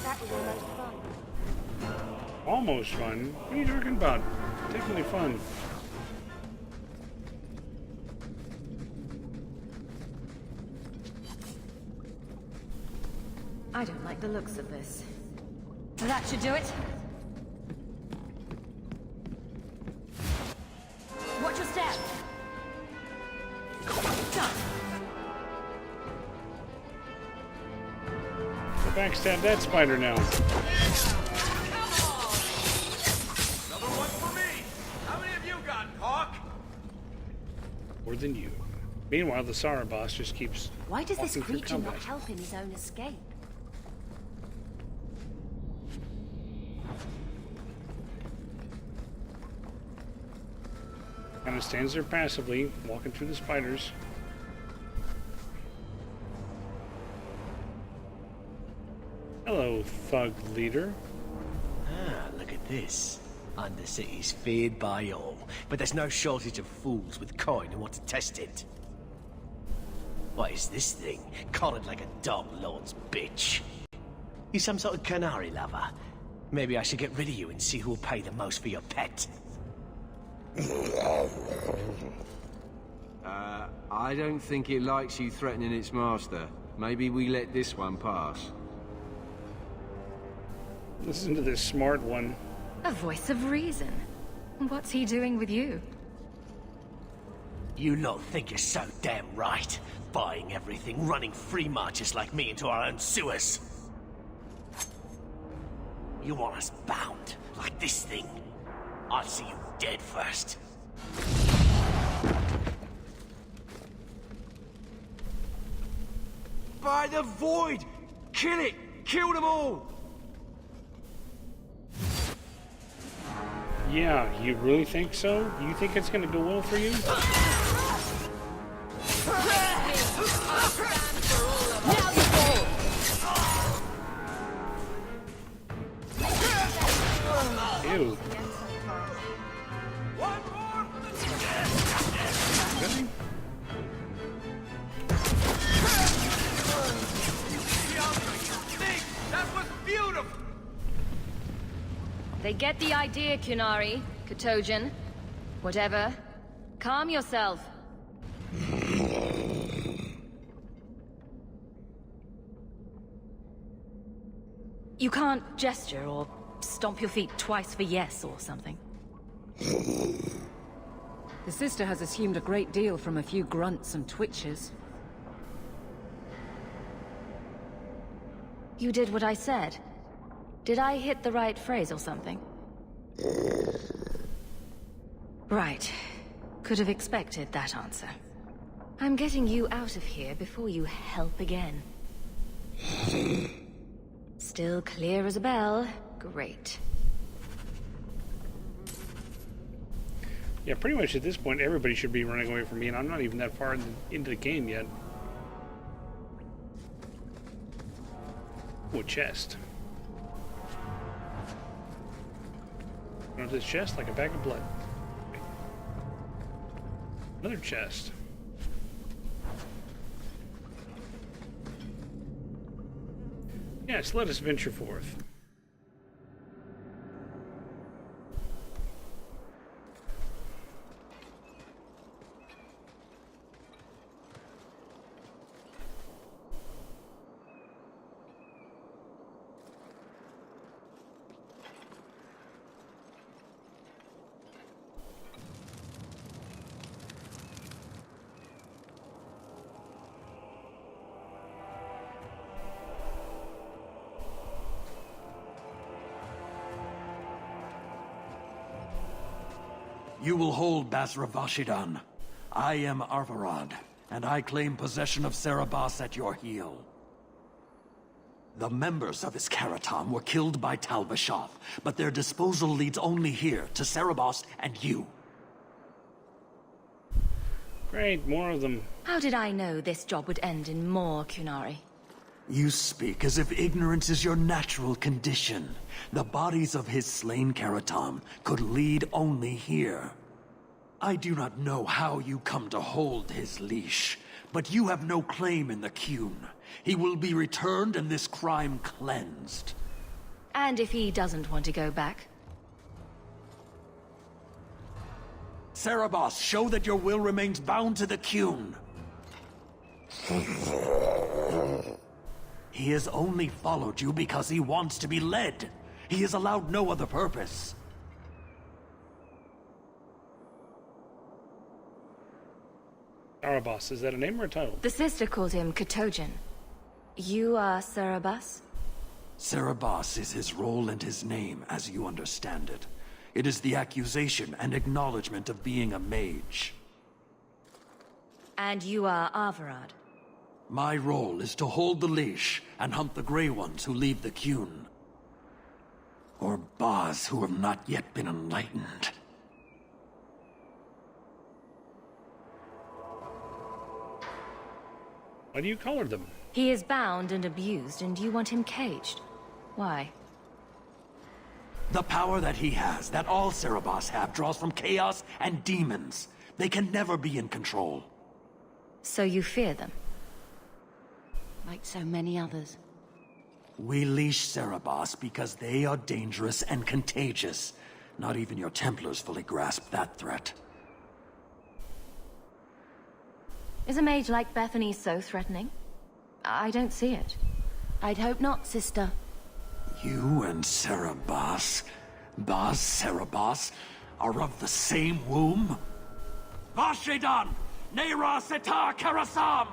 That was almost fun. Almost fun? What are you talking about? Definitely fun. I don't like the looks of this. That should do it. Watch your step. Done. Backstab that spider now. Another one for me. How many of you got, Hawk? More than you. Meanwhile, the Sara boss just keeps. Why does this walking through creature not combat. help in his own escape? Kind of stands there passively, walking through the spiders. Hello, thug leader. Ah, look at this. Undercity's feared by all, but there's no shortage of fools with coin who want to test it. What is this thing? Collared like a dog lord's bitch. You some sort of canary lover? Maybe I should get rid of you and see who will pay the most for your pet. I don't think it likes you threatening its master. Maybe we let this one pass. Listen to this smart one. A voice of reason. What's he doing with you? You lot think you're so damn right. Buying everything, running free marches like me into our own sewers. You want us bound, like this thing? I'll see you dead first. By the void! Kill it! Kill them all! Yeah, you really think so? You think it's gonna go well for you? Ew. Really? That was beautiful. They get the idea, Kunari, Kotojin. Whatever. Calm yourself. You can't gesture or stomp your feet twice for yes or something. The sister has assumed a great deal from a few grunts and twitches. You did what I said. Did I hit the right phrase or something? Right. Could have expected that answer. I'm getting you out of here before you help again. Still clear as a bell. Great. Yeah, pretty much at this point, everybody should be running away from me, and I'm not even that far into the game yet. Oh, a chest. Going to this chest like a bag of blood. Another chest. Yes, let us venture forth. You will hold Basra Vashidan. I am Arvarad, and I claim possession of Serabas at your heel. The members of Iskaratam were killed by Tal Vashoth, but their disposal leads only here, to Serabas and you. Great, more of them. How did I know this job would end in more Qunari? You speak as if ignorance is your natural condition. The bodies of his slain Karatam could lead only here. I do not know how you come to hold his leash, but you have no claim in the Qun. He will be returned and this crime cleansed. And if he doesn't want to go back? Serabas, show that your will remains bound to the Qun. He has only followed you because he wants to be led. He is allowed no other purpose. Serabas, is that a name or a title? The sister called him Katojan. You are Serabas? Serabas is his role and his name, as you understand it. It is the accusation and acknowledgement of being a mage. And you are Arvarad? My role is to hold the leash and hunt the Grey Ones who leave the Qun. Or Baz who have not yet been enlightened. Why do you collar them? He is bound and abused, and you want him caged. Why? The power that he has, that all Serabas have, draws from chaos and demons. They can never be in control. So you fear them? Like so many others. We leash Serabas because they are dangerous and contagious. Not even your Templars fully grasp that threat. Is a mage like Bethany so threatening? I don't see it. I'd hope not, sister. You and Serabas, Baz Serabas, are of the same womb? Vashidan! Neira Setar Karasam!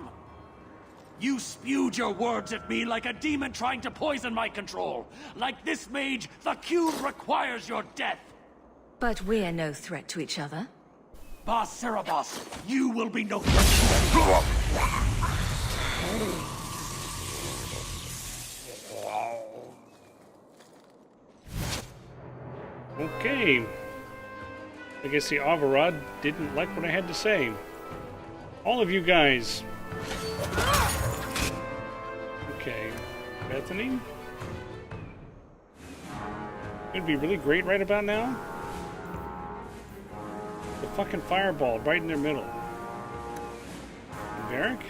You spewed your words at me like a demon trying to poison my control. Like this mage, the Qun requires your death. But we're no threat to each other. Baz Serabas, you will be no threat. Okay. I guess the Arvarad didn't like what I had to say. All of you guys. Okay. Bethany? It'd be really great right about now. The fucking fireball right in their middle. And Varric?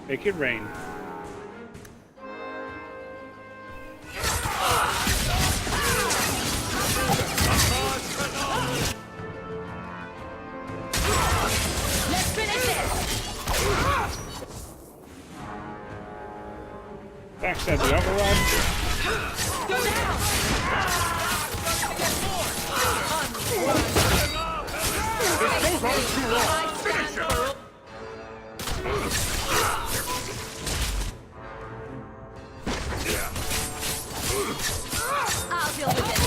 Make it rain. Let's finish this! Backstab the Arvarad. Go down! This goes on too long! Finish it! I'll deal with it.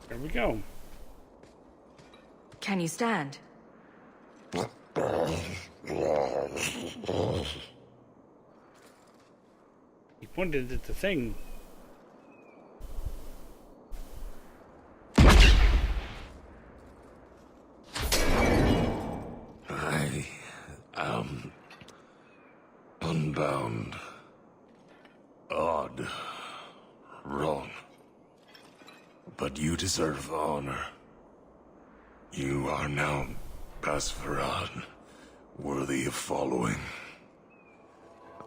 There we go. Can you stand? He pointed at the thing. I am unbound. Odd. Wrong. But you deserve honor. You are now Basvarad, worthy of following.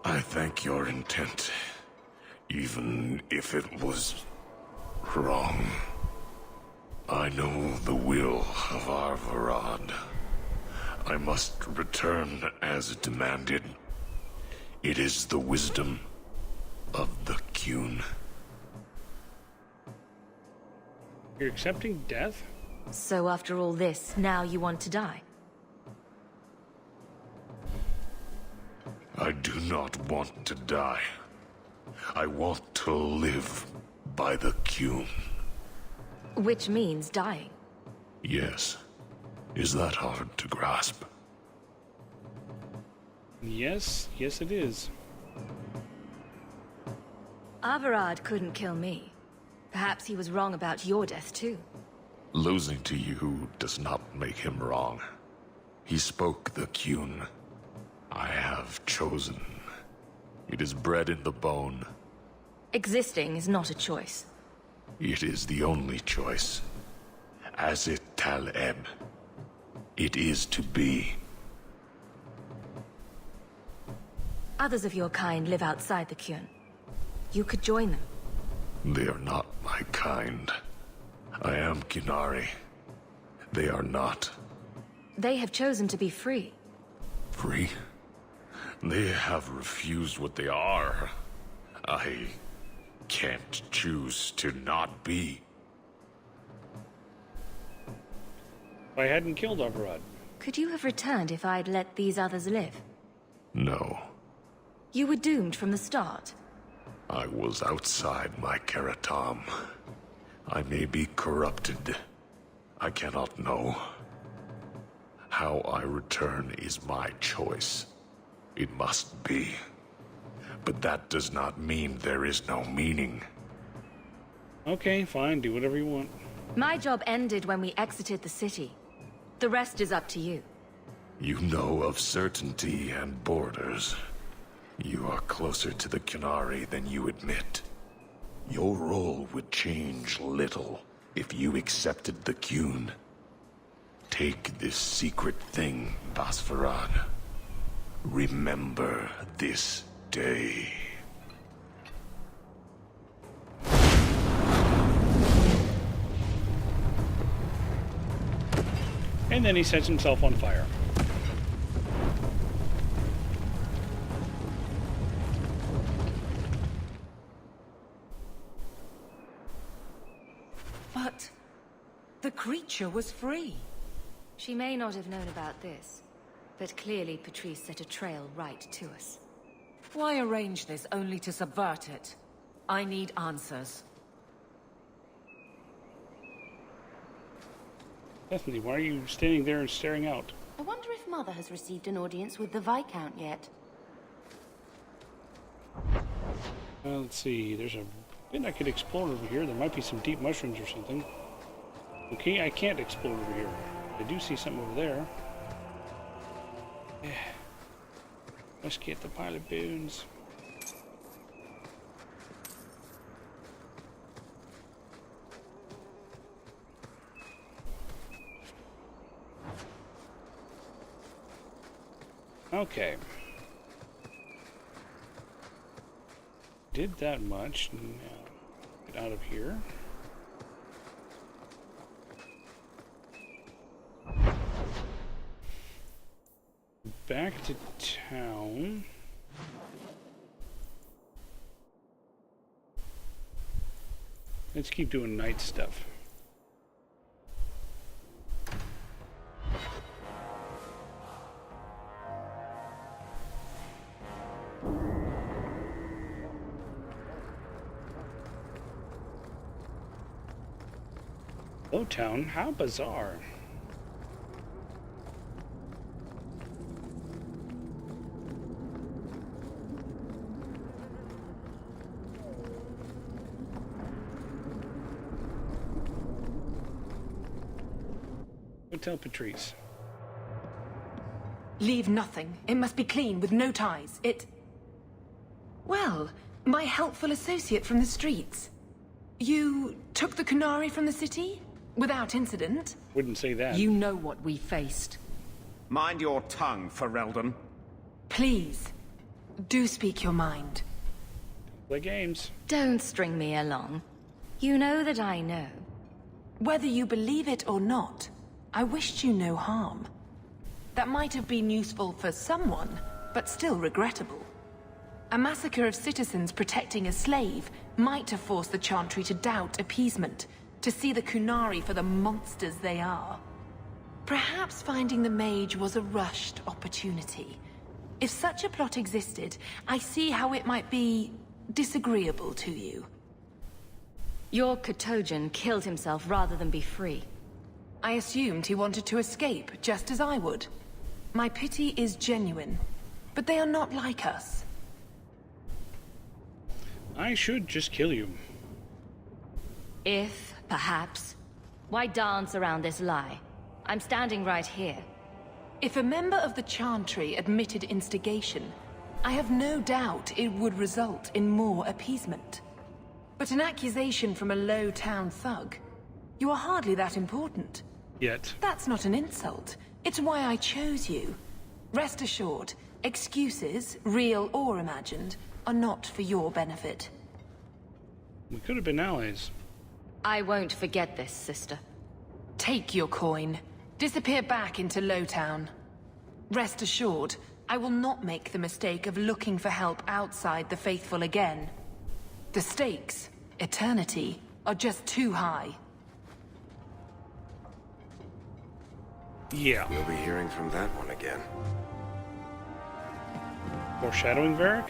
I thank your intent, even if it was wrong. I know the will of Arvarad. I must return as demanded. It is the wisdom of the Qun. You're accepting death? So after all this, now you want to die? I do not want to die. I want to live by the Qun. Which means dying. Yes. Is that hard to grasp? Yes, yes it is. Averard couldn't kill me. Perhaps he was wrong about your death too. Losing to you does not make him wrong. He spoke the Qun. I have chosen. It is bred in the bone. Existing is not a choice. It is the only choice. As it Tal'Eb. It is to be. Others of your kind live outside the Qun. You could join them. They are not my kind. I am Qunari. They are not. They have chosen to be free. Free? They have refused what they are. I can't choose to not be. If I hadn't killed Averard. Could you have returned if I'd let these others live? No. You were doomed from the start. I was outside my Karatam. I may be corrupted. I cannot know. How I return is my choice. It must be. But that does not mean there is no meaning. Okay, fine, do whatever you want. My job ended when we exited the city. The rest is up to you. You know of certainty and borders. You are closer to the Qunari than you admit. Your role would change little if you accepted the Qun. Take this secret thing, Basfarad. Remember this day. And then he sets himself on fire. But the creature was free. She may not have known about this, but clearly Patrice set a trail right to us. Why arrange this only to subvert it? I need answers. Bethany, why are you standing there and staring out? I wonder if Mother has received an audience with the Viscount yet. Let's see, there's a bit I could explore over here. There might be some deep mushrooms or something. Okay, I can't explore over here. I do see something over there. Yeah. Let's get the pile of bones. Okay. Did that much. Now, get out of here. Back to town. Let's keep doing night stuff. Town, how bizarre. Go tell Patrice. Leave nothing. It must be clean, with no ties. Well, my helpful associate from the streets. You took the Qunari from the city? Without incident? Wouldn't say that. You know what we faced. Mind your tongue, Ferelden. Please, do speak your mind. Play games. Don't string me along. You know that I know. Whether you believe it or not, I wished you no harm. That might have been useful for someone, but still regrettable. A massacre of citizens protecting a slave might have forced the Chantry to doubt appeasement, to see the Kunari for the monsters they are. Perhaps finding the mage was a rushed opportunity. If such a plot existed, I see how it might be disagreeable to you. Your Katojan killed himself rather than be free. I assumed he wanted to escape, just as I would. My pity is genuine, but they are not like us. I should just kill you. If, perhaps. Why dance around this lie? I'm standing right here. If a member of the Chantry admitted instigation, I have no doubt it would result in more appeasement. But an accusation from a low-town thug? You are hardly that important. Yet. That's not an insult. It's why I chose you. Rest assured, excuses, real or imagined, are not for your benefit. We could have been allies. I won't forget this, sister. Take your coin. Disappear back into Lowtown. Rest assured, I will not make the mistake of looking for help outside the Faithful again. The stakes, eternity, are just too high. Yeah. We'll be hearing from that one again. Foreshadowing Varric?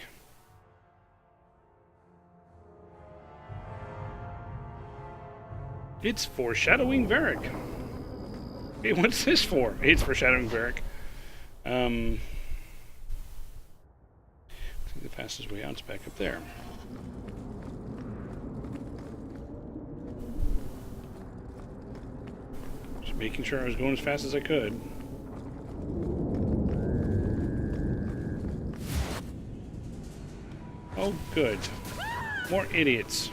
It's foreshadowing Varric. Hey, what's this for? It's foreshadowing Varric. I think the fastest way out's back up there. Just making sure I was going as fast as I could. Oh, good. More idiots.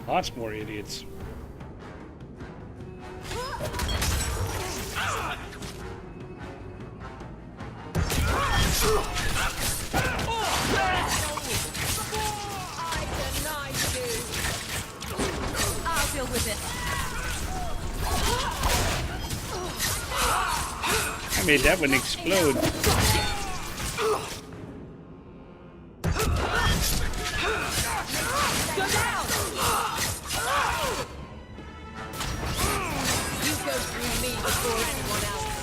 Lots more idiots. I'll deal with it. I made that one explode. Go down! You go through me before anyone else.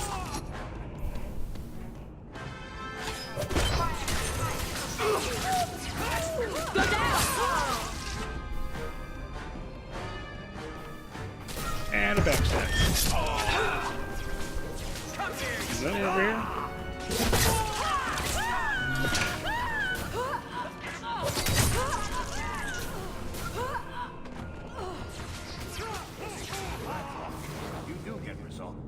Go down! And a backstab. Is that one over here? You do get results.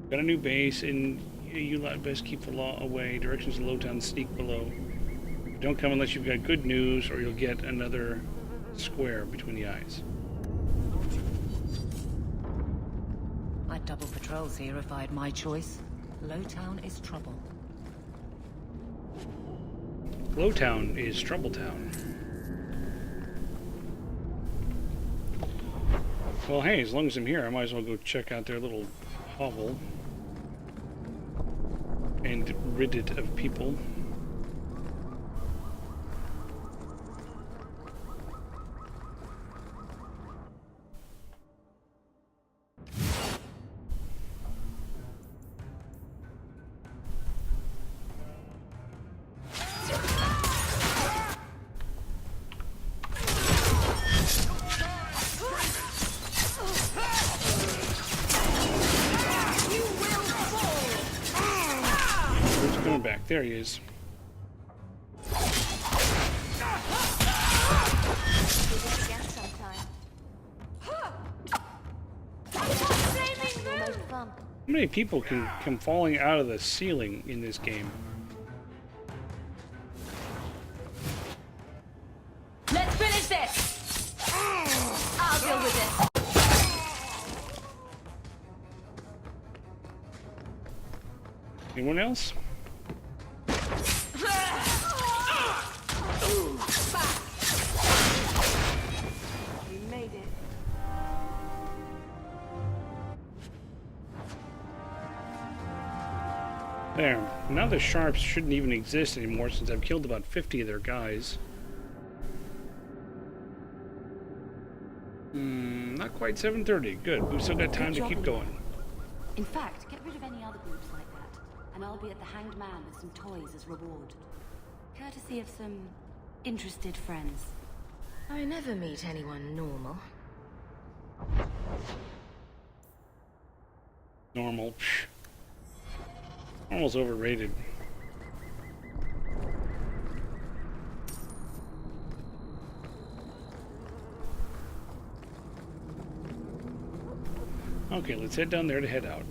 Got a new base, and you lot best keep the law away. Directions to Lowtown, sneak below. Don't come unless you've got good news, or you'll get another square between the eyes. I'd double patrols here if I had my choice. Lowtown is trouble. Lowtown is Troubletown. Well, hey, as long as I'm here, I might as well go check out their little hovel. And rid it of people. Back. There he is. How many people can come falling out of the ceiling in this game? Let's finish this! I'll deal with it. Anyone else? We made it. There. Now the sharps shouldn't even exist anymore since I've killed about 50 of their guys. Not quite 7:30. Good. We've still got time to keep going. In fact, get rid of any other groups like that, and I'll be at the Hanged Man with some toys as reward. Courtesy of some interested friends. I never meet anyone normal. Normal. Psh. Normal's overrated. Okay, let's head down there to head out.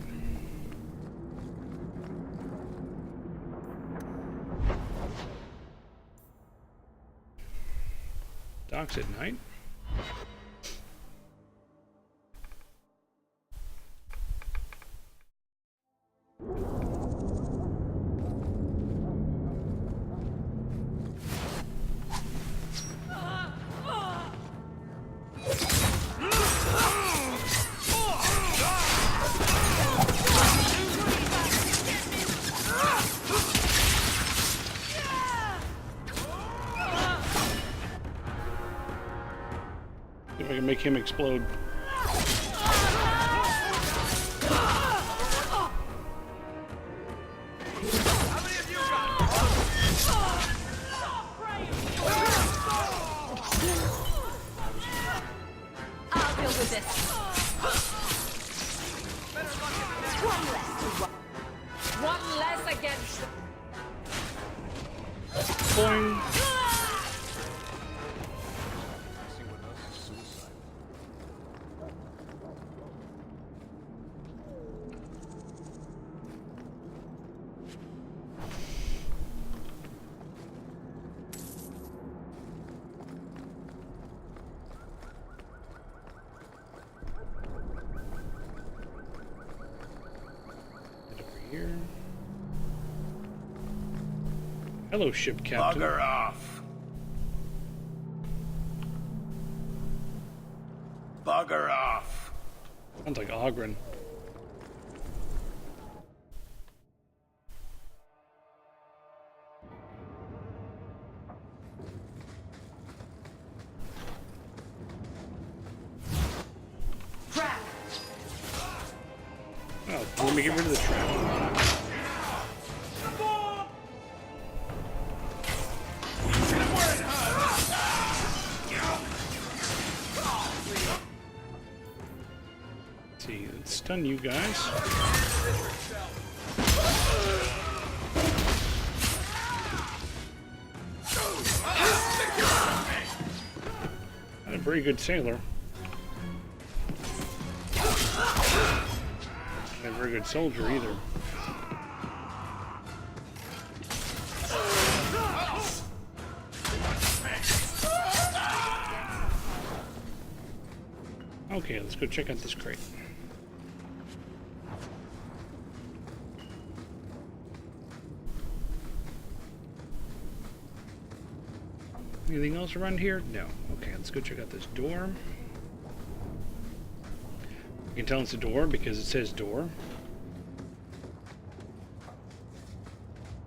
Docks at night. See if I can make him explode. I'll deal with this. One less against. Boing. Here. Hello, ship captain. Bugger off. Bugger off. Sounds like Ogren. Trap. Oh, let me get rid of the trap. Let's see, let's stun you guys. Not a very good sailor. Not a very good soldier either. Okay, let's go check out this crate. Anything else around here? No. Okay, let's go check out this door. You can tell it's a door because it says door.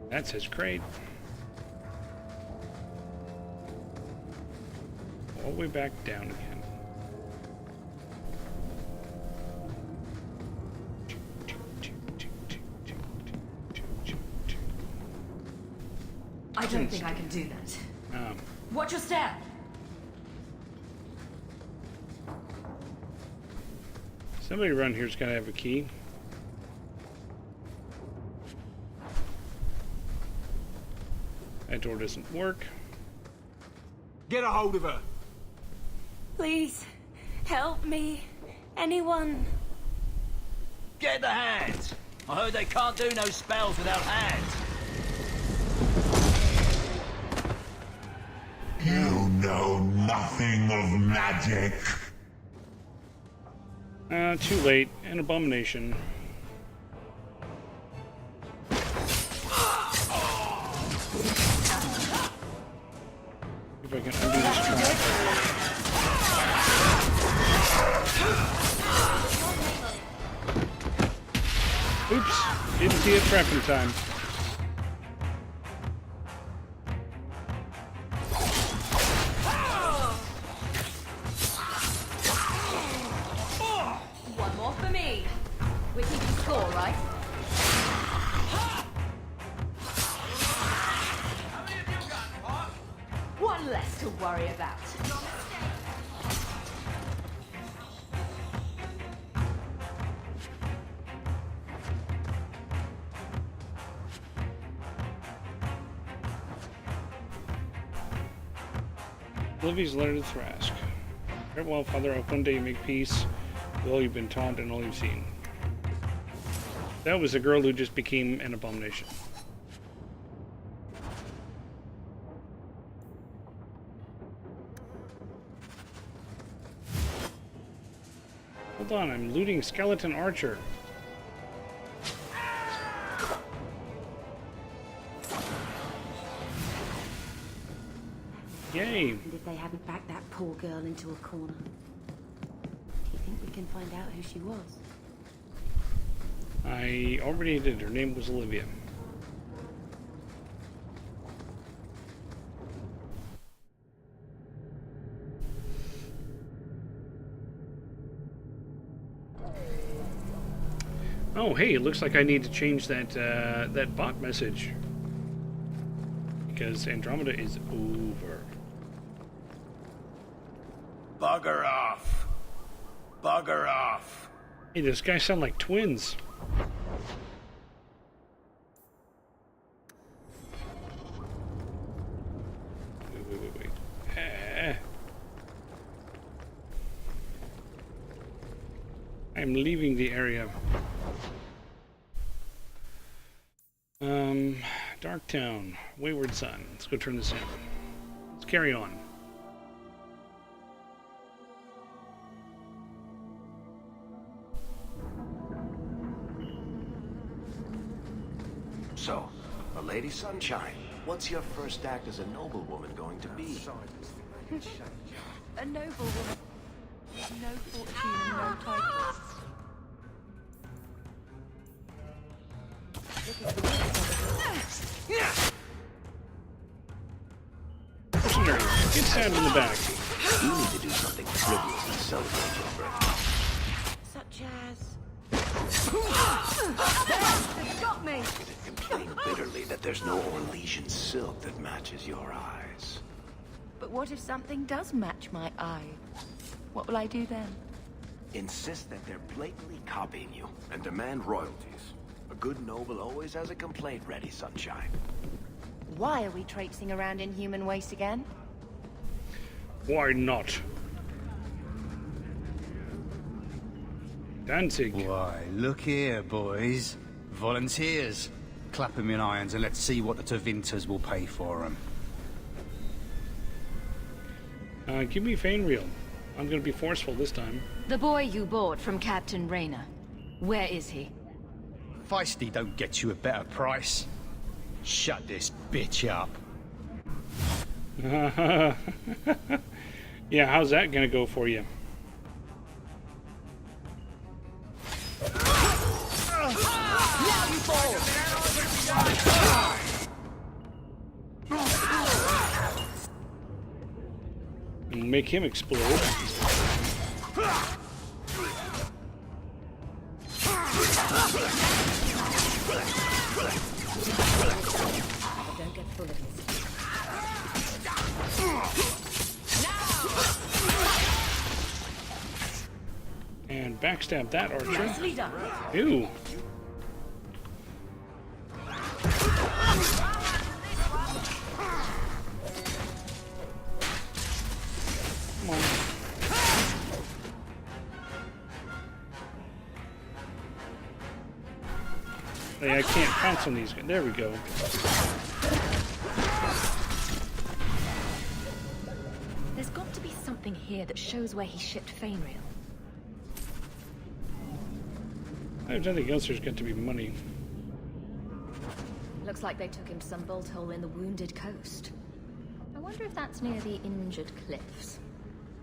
That says crate. All the way back down again. I don't think I can do that. Watch your step. Somebody around here's gotta have a key. That door doesn't work. Get a hold of her. Please, help me. Anyone? Get the hands! I heard they can't do no spells without hands. You know nothing of magic. Too late. An abomination. If I can undo this trap. Oops! Didn't see a trap in time. worry about. Olivia's letter to Thrask. Farewell, Father. I hope one day you make peace with all you've been taught and all you've seen. That was the girl who just became an abomination. Hold on, I'm looting Skeleton Archer. Yay! And if they hadn't backed that poor girl into a corner. Do you think we can find out who she was? I already did. Her name was Olivia. Oh, hey, it looks like I need to change that that bot message. Because Andromeda is over. Bugger off. Bugger off. Hey, those guys sound like twins. Wait. I'm leaving the area. Darktown, Wayward Sun. Let's go turn this in. Let's carry on. So, a Lady Sunshine, what's your first act as a noblewoman going to be? A noble woman. No fortune and no title. Mercenary, get stabbed in the back. You need to do something trivial to celebrate your birthday. Such as... They've got me! And complain bitterly that there's no Orlesian silk that matches your eyes. But what if something does match my eye? What will I do then? Insist that they're blatantly copying you and demand royalties. A good noble always has a complaint ready, Sunshine. Why are we traipsing around in human waste again? Why not? Danzig. Why, look here, boys. Volunteers. Clap 'em in irons and let's see what the Tevinters will pay for 'em. Give me Fainreel. I'm gonna be forceful this time. The boy you bought from Captain Rayner. Where is he? Feisty don't get you a better price. Shut this bitch up. Yeah, how's that gonna go for you? Now you fall! And make him explode. Don't get full of this. And backstab that archer. Nicely done. Ew. Come on. Hey, I can't pounce on these guys. There we go. There's got to be something here that shows where he shipped Fainreel. There's nothing else. There's got to be money. Looks like they took him to some bolt hole in the Wounded Coast. I wonder if that's near the Injured Cliffs.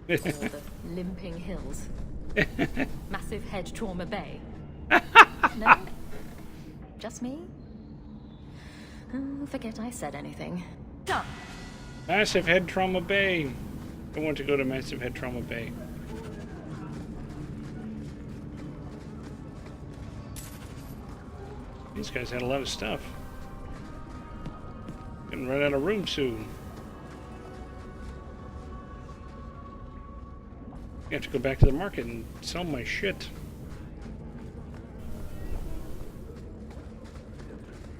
Or the Limping Hills. Massive Head Trauma Bay. No? Just me? Forget I said anything. Done. Massive Head Trauma Bay. I want to go to Massive Head Trauma Bay. These guys had a lot of stuff. Getting right out of room soon. I have to go back to the market and sell my shit.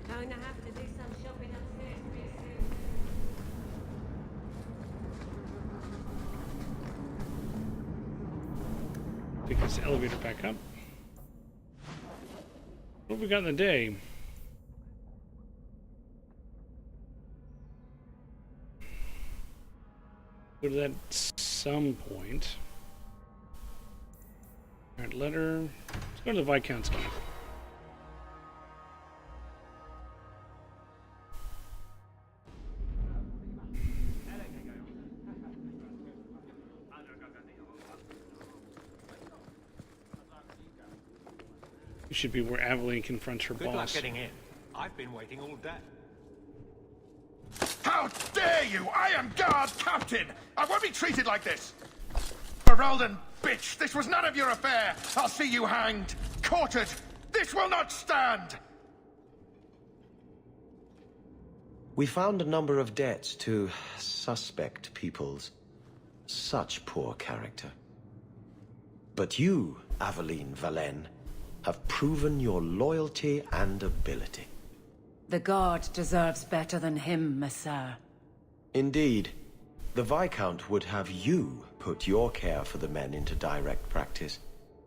Going to have to do some shopping upstairs pretty soon. Take this elevator back up. What have we got in the day? Go to that at some point. Alright, letter. Let's go to the Viscount's key. It should be where Aveline confronts her Good luck boss. getting in. I've been waiting all day. How dare you! I am guard captain! I won't be treated like this! Ferelden, bitch! This was none of your affair! I'll see you hanged! Quartered! This will not stand! We found a number of debts to suspect peoples. Such poor character. But you, Aveline Valen, have proven your loyalty and ability. The Guard deserves better than him, Messere. Indeed. The Viscount would have you put your care for the men into direct practice.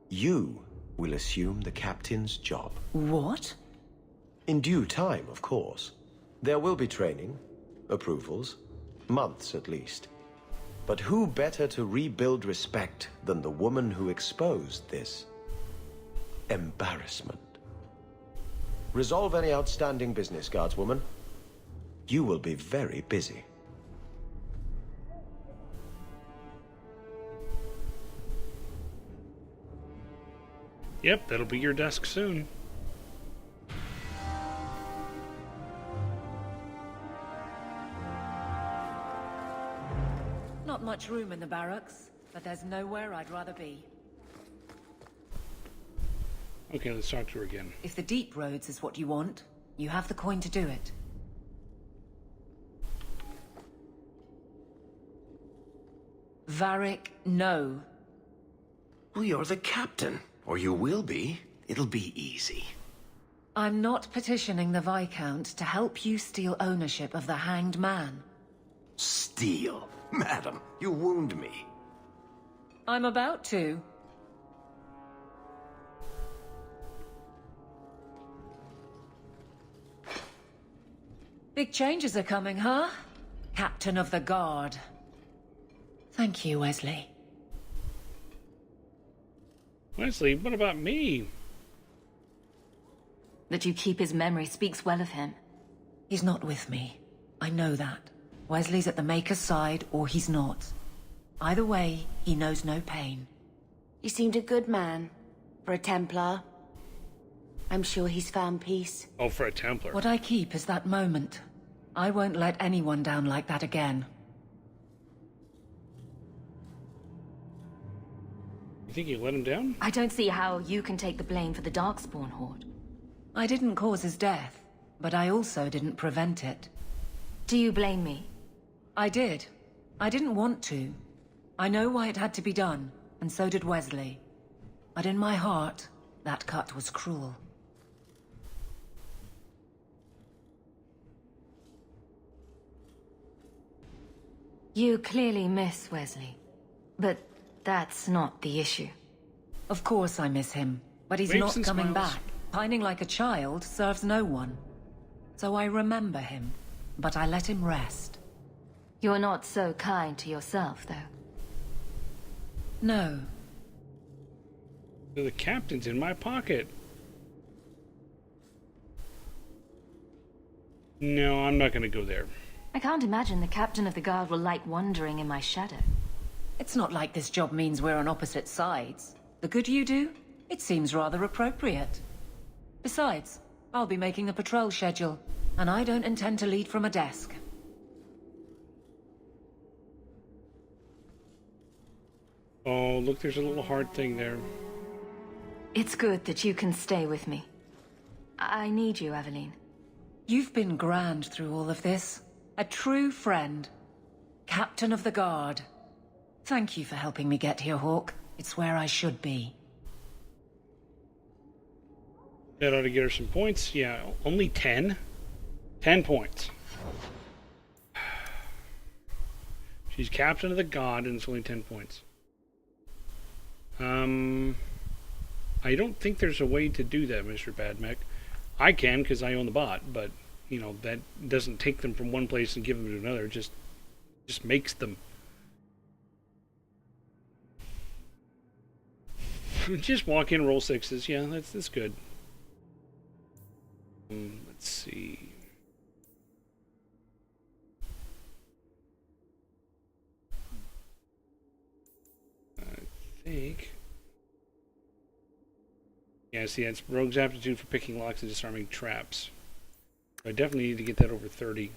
You will assume the captain's job. What? In due time, of course. There will be training, approvals, months at least. But who better to rebuild respect than the woman who exposed this embarrassment? Resolve any outstanding business, guardswoman. You will be very busy. Yep, that'll be your desk soon. Not much room in the barracks, but there's nowhere I'd rather be. Okay, let's talk to her again. If the deep roads is what you want, you have the coin to do it. Varric, no. Well, you're the captain. Or you will be. It'll be easy. I'm not petitioning the Viscount to help you steal ownership of the Hanged Man. Steal? Madam, you wound me. I'm about to. Big changes are coming, huh? Captain of the Guard. Thank you, Wesley. Wesley, what about me? That you keep his memory speaks well of him. He's not with me. I know that. Wesley's at the Maker's side, or he's not. Either way, he knows no pain. You seemed a good man. For a Templar. I'm sure he's found peace. Oh, for a Templar. What I keep is that moment. I won't let anyone down like that again. You think you let him down? I don't see how you can take the blame for the Darkspawn Horde. I didn't cause his death, but I also didn't prevent it. Do you blame me? I did. I didn't want to. I know why it had to be done, and so did Wesley. But in my heart, that cut was cruel. You clearly miss Wesley. But that's not the issue. Of course I miss him, but he's Waves not and coming smiles. back. Pining like a child serves no one. So I remember him, but I let him rest. You're not so kind to yourself, though. No. The captain's in my pocket. No, I'm not going to go there. I can't imagine the captain of the guard will like wandering in my shadow. It's not like this job means we're on opposite sides. The good you do, it seems rather appropriate. Besides, I'll be making the patrol schedule, and I don't intend to lead from a desk. Oh, look, there's a little heart thing there. It's good that you can stay with me. I need you, Aveline. You've been grand through all of this. A true friend. Captain of the Guard. Thank you for helping me get here, Hawk. It's where I should be. That ought to get her some points. Yeah, only 10. 10 points. She's captain of the god, and it's only 10 points. I don't think there's a way to do that, Mr. Badmech. I can, because I own the bot, but, you know, that doesn't take them from one place and give them to another. It just makes them. Just walk in, roll 6s. Yeah, that's good. Let's see. I think. Yeah, see, that's Rogue's aptitude for picking locks and disarming traps. I definitely need to get that over 30.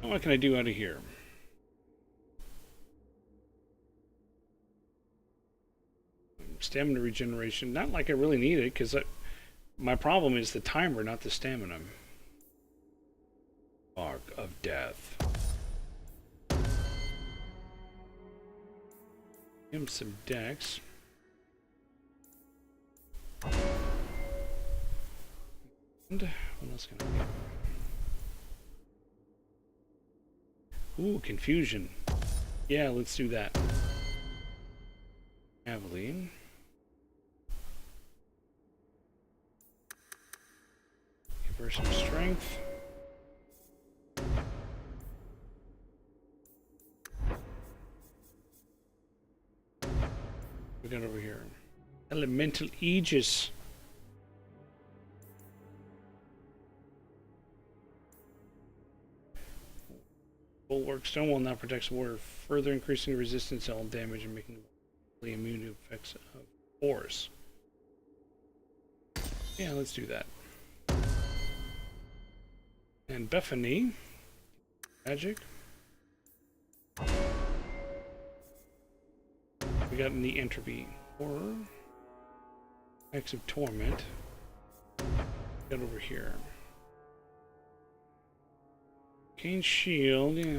What can I do out of here? Stamina regeneration. Not like I really need it, because my problem is the timer, not the stamina. Arc of Death. Give him some dex. And what else can I get? Ooh, confusion. Yeah, let's do that. Aveline. Give her some strength. We got over here. Elemental Aegis. Bulwark Stone will now protect the warrior, further increasing the resistance to all damage and making them immune to effects of force. Yeah, let's do that. And Bethany. Magic. We got in the entropy. Horror. Acts of Torment. Got over here. Cane Shield, yeah,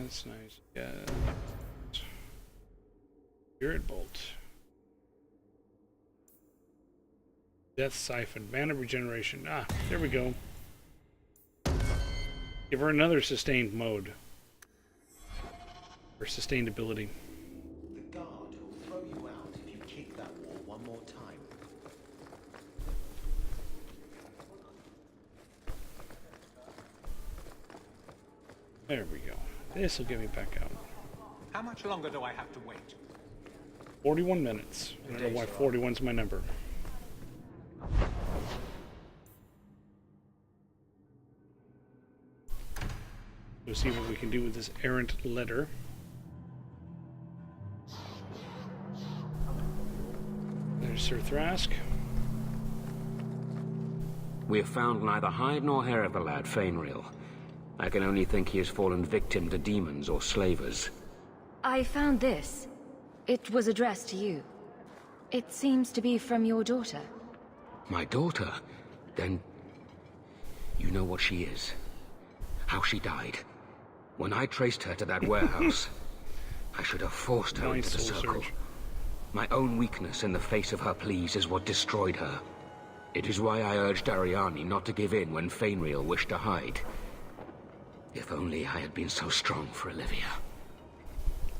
that's nice. Yeah. Spirit Bolt. Death Siphon. Mana Regeneration. Ah, there we go. Give her another sustained mode. Or sustained ability. The guard will throw you out if you kick that wall one more time. There we go. This will get me back out. How much longer do I have to wait? 41 minutes. I don't know why 41's my number. We'll see what we can do with this errant letter. There's Sir Thrask. We have found neither hide nor hair of the lad, Fainreal. I can only think he has fallen victim to demons or slavers. I found this. It was addressed to you. It seems to be from your daughter. My daughter? Then... you know what she is. How she died. When I traced her to that warehouse, I should have forced her into the circle. My own weakness in the face of her pleas is what destroyed her. It is why I urged Ariani not to give in when Fainreal wished to hide. If only I had been so strong for Olivia.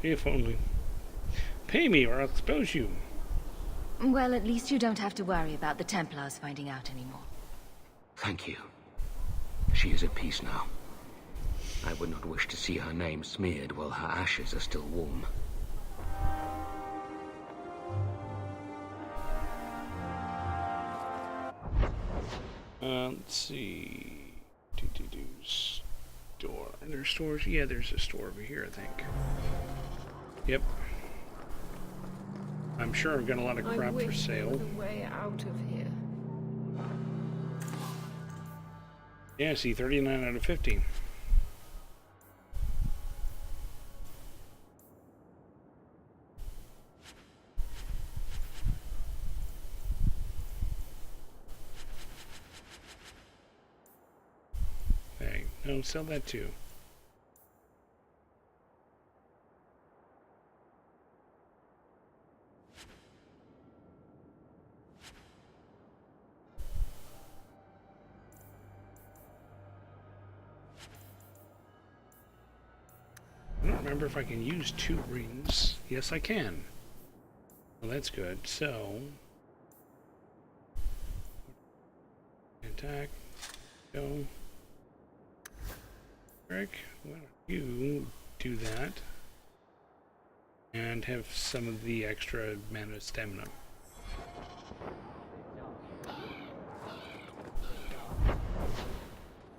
If only. Pay me or I'll expose you. Well, at least you don't have to worry about the Templars finding out anymore. Thank you. She is at peace now. I would not wish to see her name smeared while her ashes are still warm. Let's see. Store. Are there stores? Yeah, there's a store over here, I think. Yep. I'm sure I've got a lot of crap for sale. There was a way out of here. Yeah, see, 39 out of 50. Hey, no, sell that too. remember if I can use 2 rings. Yes, I can. Well, that's good. So, attack. Go. Eric, why don't you do that? And have some of the extra mana stamina.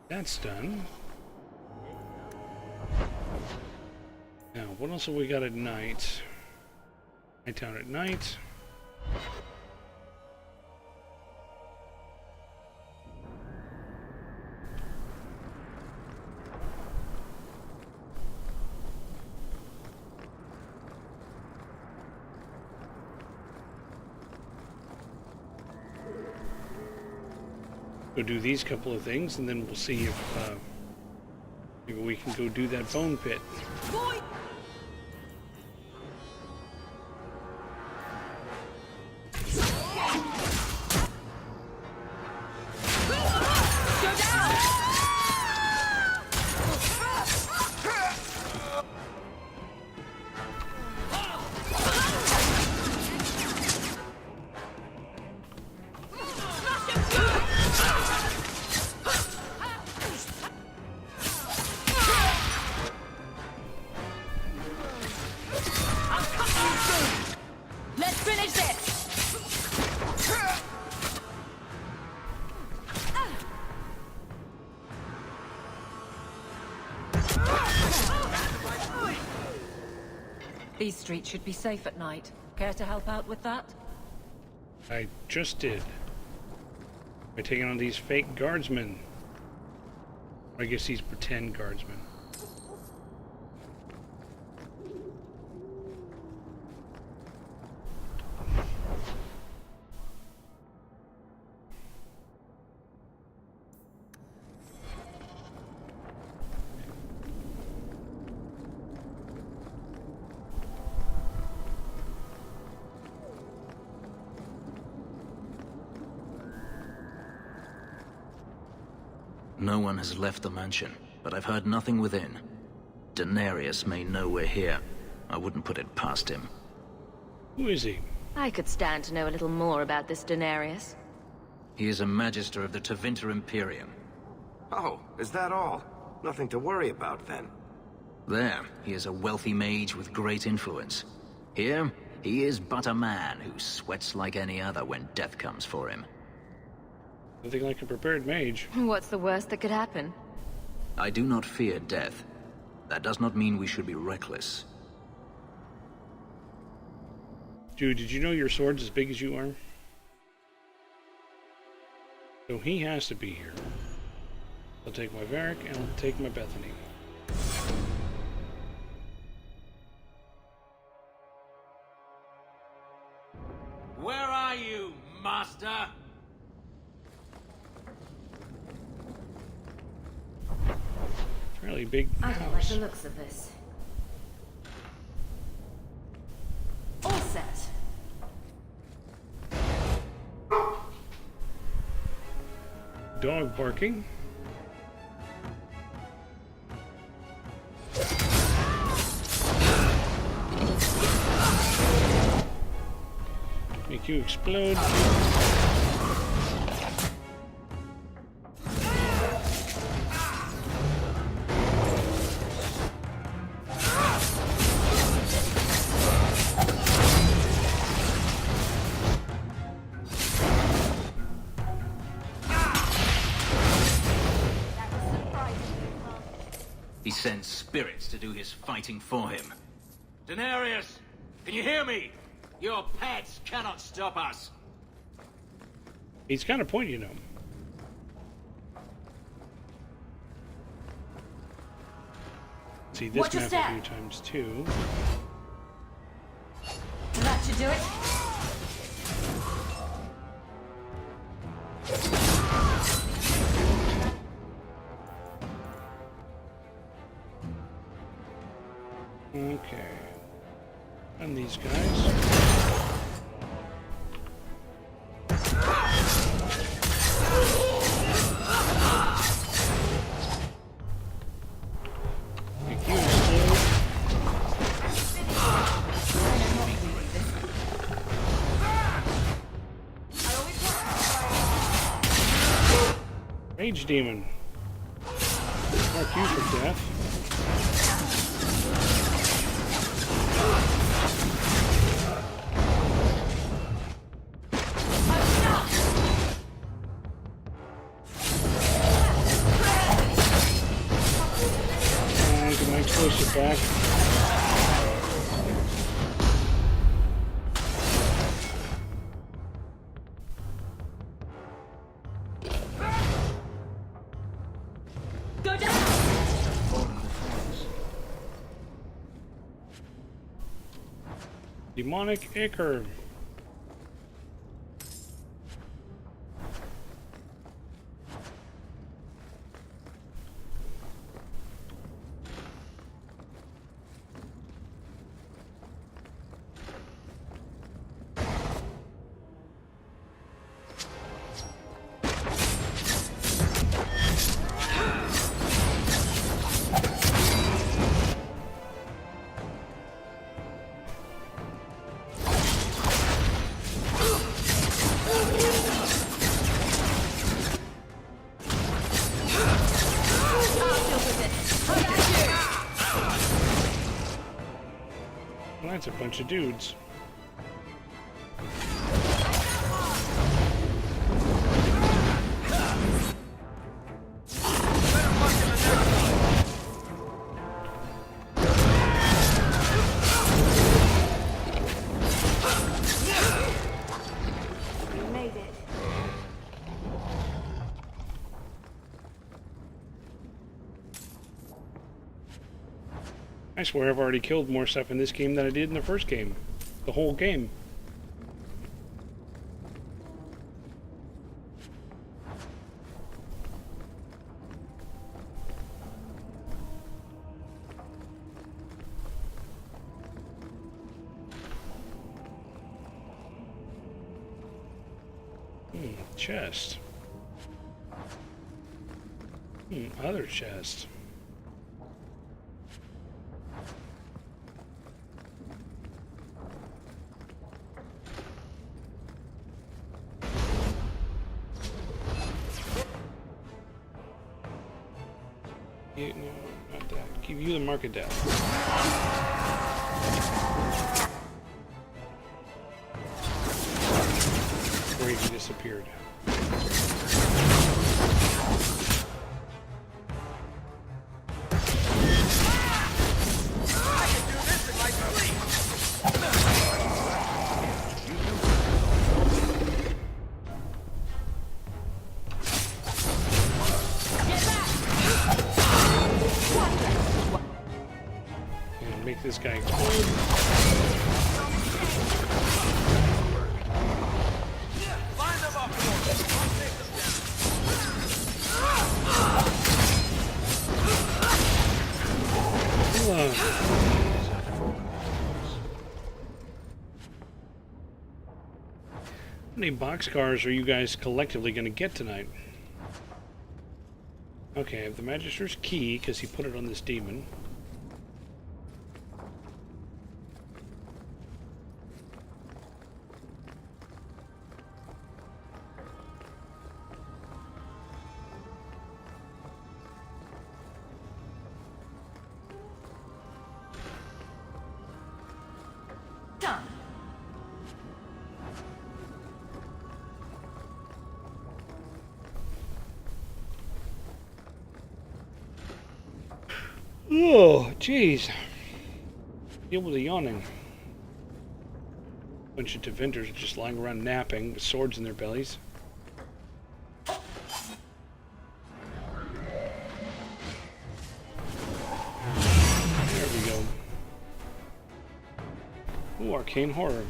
That's done. Now, what else have we got at night? Night Town at night. Go do these couple of things, and then we'll see if maybe we can go do that bone pit. Boy! These streets should be safe at night. Care to help out with that? I just did. By taking on these fake guardsmen. I guess these pretend guardsmen. No one has left the mansion, but I've heard nothing within. Daenerys may know we're here. I wouldn't put it past him. Who is he? I could stand to know a little more about this Daenerys. He is a Magister of the Tevinter Imperium. Oh, is that all? Nothing to worry about then. There, he is a wealthy mage with great influence. Here, he is but a man who sweats like any other when death comes for him. Nothing like a prepared mage. What's the worst that could happen? I do not fear death. That does not mean we should be reckless. Dude, did you know your sword's as big as you are? So he has to be here. I'll take my Varric and I'll take my Bethany. Where are you, master? Really big I don't like the looks of this. All set. Dog barking. Make you explode. He sends spirits to do his fighting for him. Daenerys, can you hear me? Your pets cannot stop us. He's kind of pointing, you know. See this Watch your map step. a few times too. That should do it. Okay. And these guys. Make you explode. Rage demon. Mark you for death. Get my explosive back. Demonic Ichor. That's a bunch of dudes. You made it. I swear I've already killed more stuff in this game than I did in the first game. The whole game. Chest. Other chest. No, not that. Give you the mark of death. Where he disappeared. Make this guy explode. How many boxcars are you guys collectively going to get tonight? Okay, I have the Magister's key because he put it on this demon. Done. Oh, jeez. Deal with the yawning. Bunch of Devinters just lying around napping with swords in their bellies. There we go. Ooh, arcane horror.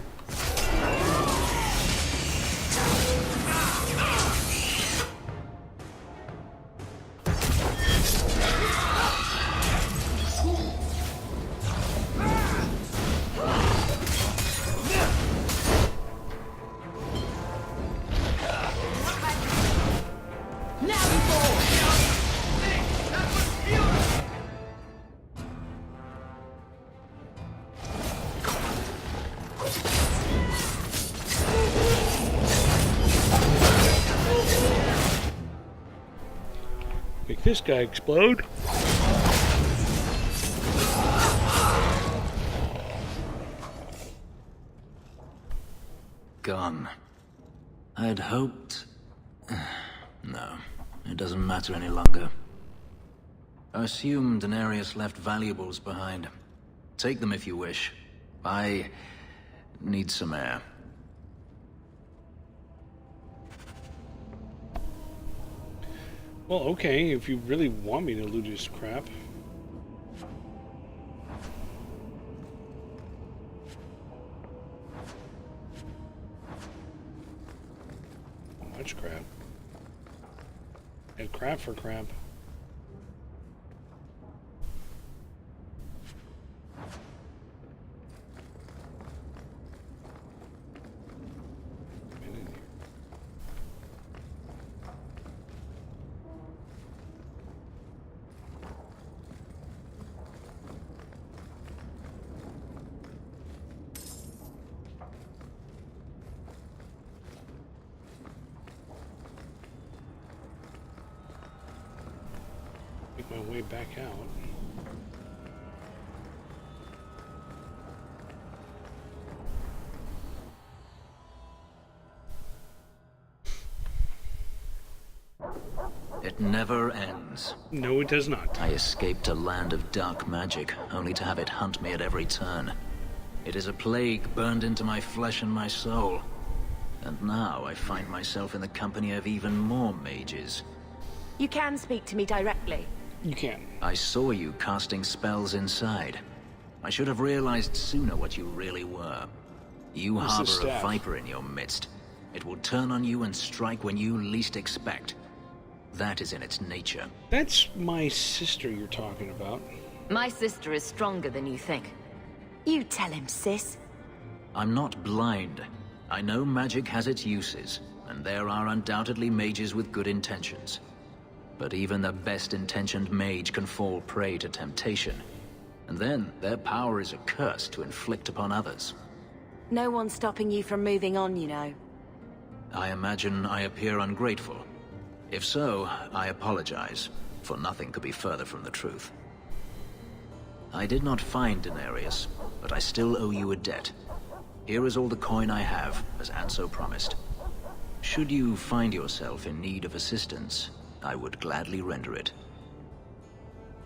Make this guy explode. Gone. I'd hoped... No, it doesn't matter any longer. I assume Daenerys left valuables behind. Take them if you wish. I need some air. Well, okay, if you really want me to loot this crap. Much crap. And crap for crap. Make my way back out. It never ends. No, it does not. I escaped a land of dark magic, only to have it hunt me at every turn. It is a plague burned into my flesh and my soul. And now I find myself in the company of even more mages. You can speak to me directly. You can. I saw you casting spells inside. I should have realized sooner what you really were. You harbor a viper in your midst. It will turn on you and strike when you least expect. That is in its nature. That's my sister you're talking about. My sister is stronger than you think. You tell him, sis. I'm not blind. I know magic has its uses, and there are undoubtedly mages with good intentions. But even the best-intentioned mage can fall prey to temptation. And then their power is a curse to inflict upon others. No one's stopping you from moving on, you know. I imagine I appear ungrateful. If so, I apologize, for nothing could be further from the truth. I did not find Daenerys, but I still owe you a debt. Here is all the coin I have, as Anso promised. Should you find yourself in need of assistance, I would gladly render it.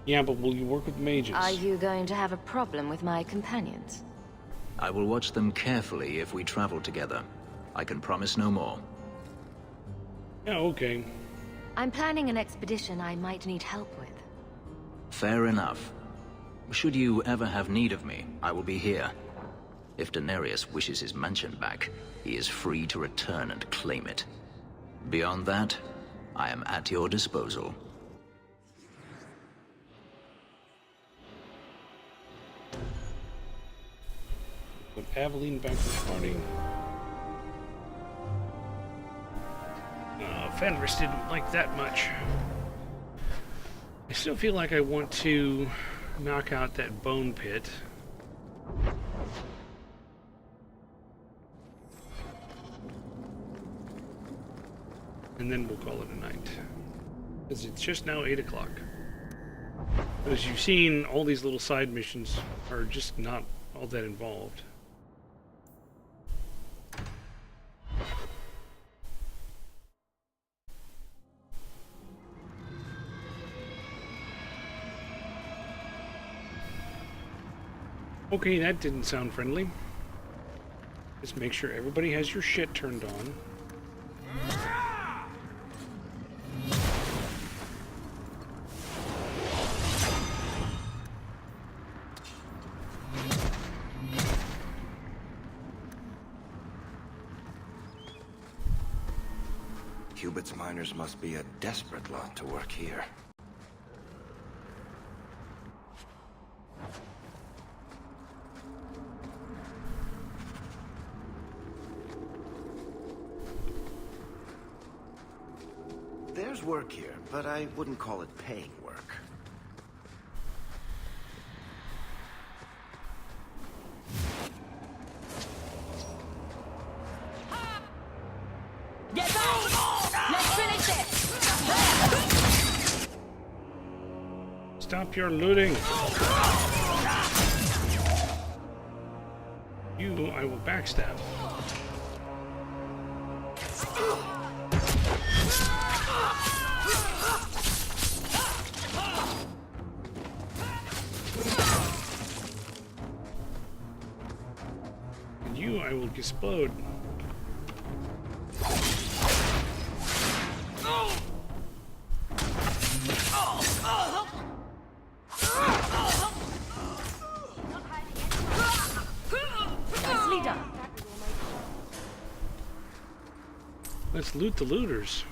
Yeah, but will you work with mages? Are you going to have a problem with my companions? I will watch them carefully if we travel together. I can promise no more. Yeah, okay. I'm planning an expedition I might need help with. Fair enough. Should you ever have need of me, I will be here. If Daenerys wishes his mansion back, he is free to return and claim it. Beyond that, I am at your disposal. Put Aveline back in the party. Fenris didn't like that much. I still feel like I want to knock out that bone pit. And then we'll call it a night. Because it's just now 8 o'clock. But as you've seen, all these little side missions are just not all that involved. Okay, that didn't sound friendly. Just make sure everybody has your shit turned on. Cubit's miners must be a desperate lot to work here. There's work here, but I wouldn't call it paying work. Get back! Let's finish it! Stop your looting! You, I will backstab. And you, I will explode. Nicely done. Let's loot the looters.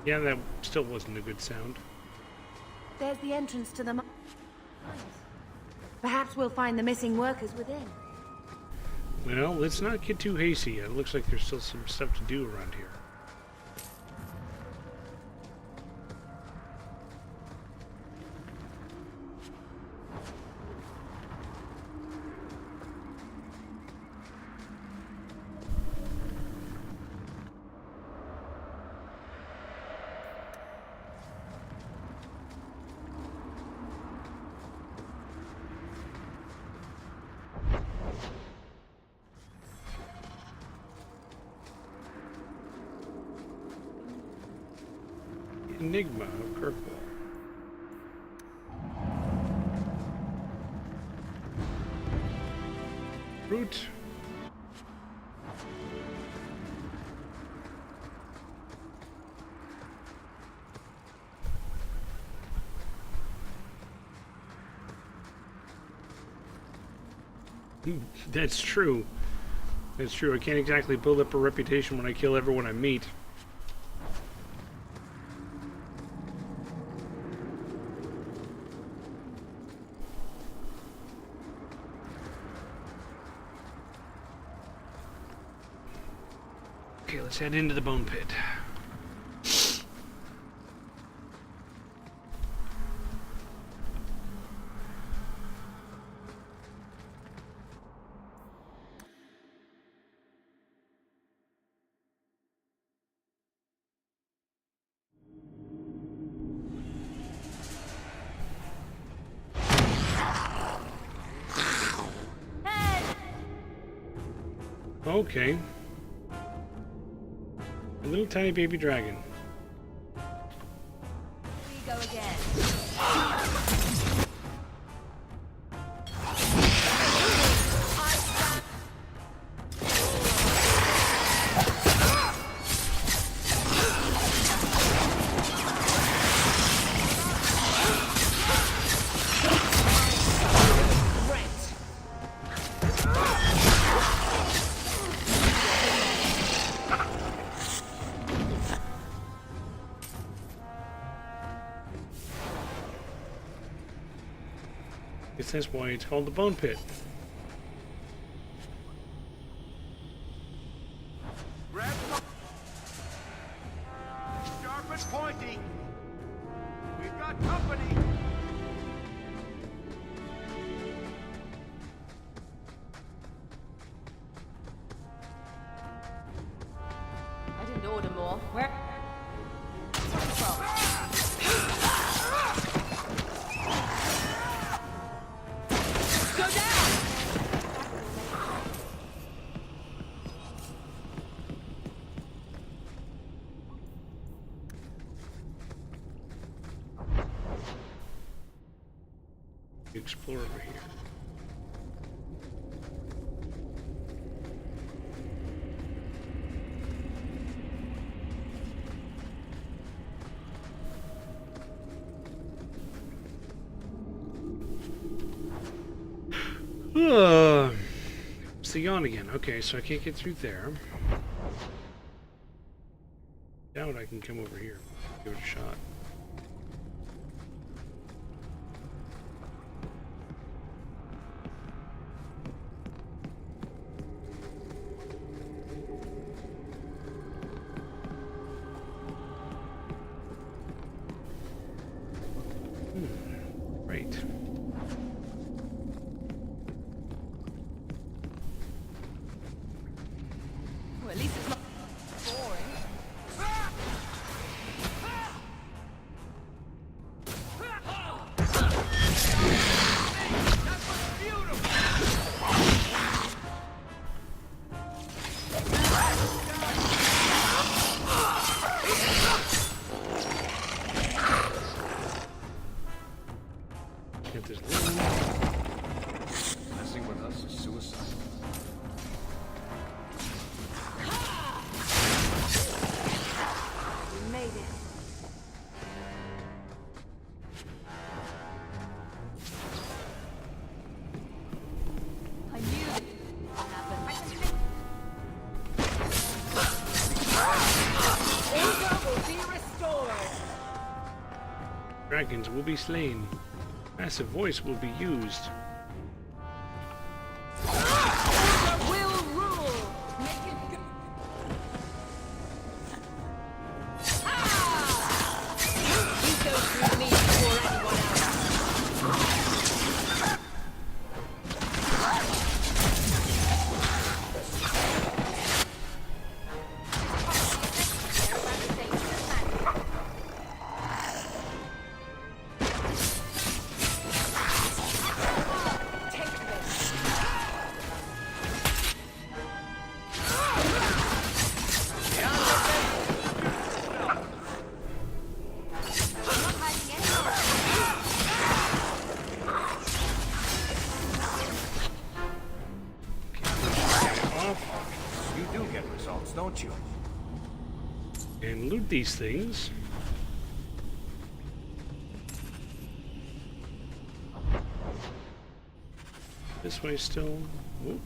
Yeah, that still wasn't a good sound. There's the entrance to the mine. Perhaps we'll find the missing workers within. Well, let's not get too hasty yet. It looks like there's still some stuff to do around here. Enigma of Kirkwall. Fruit. That's true. That's true. I can't exactly build up a reputation when I kill everyone I meet. Okay, let's head into the bone pit. Okay. A little tiny baby dragon. We go again. Guess that's why it's called the bone pit. Sharp and pointy. We've got company. I didn't order more. Where? Go down! Explore over here. It's the yawn again. Okay, so I can't get through there. Doubt I can come over here. Give it a shot. Right. Messing with us is suicide. We made it. I knew it would happen. Order will be restored. Dragons will be slain. Massive voice will be used. Order will rule. You go through me before anyone else. You do get results, don't you? And loot these things. This way still. Whoop.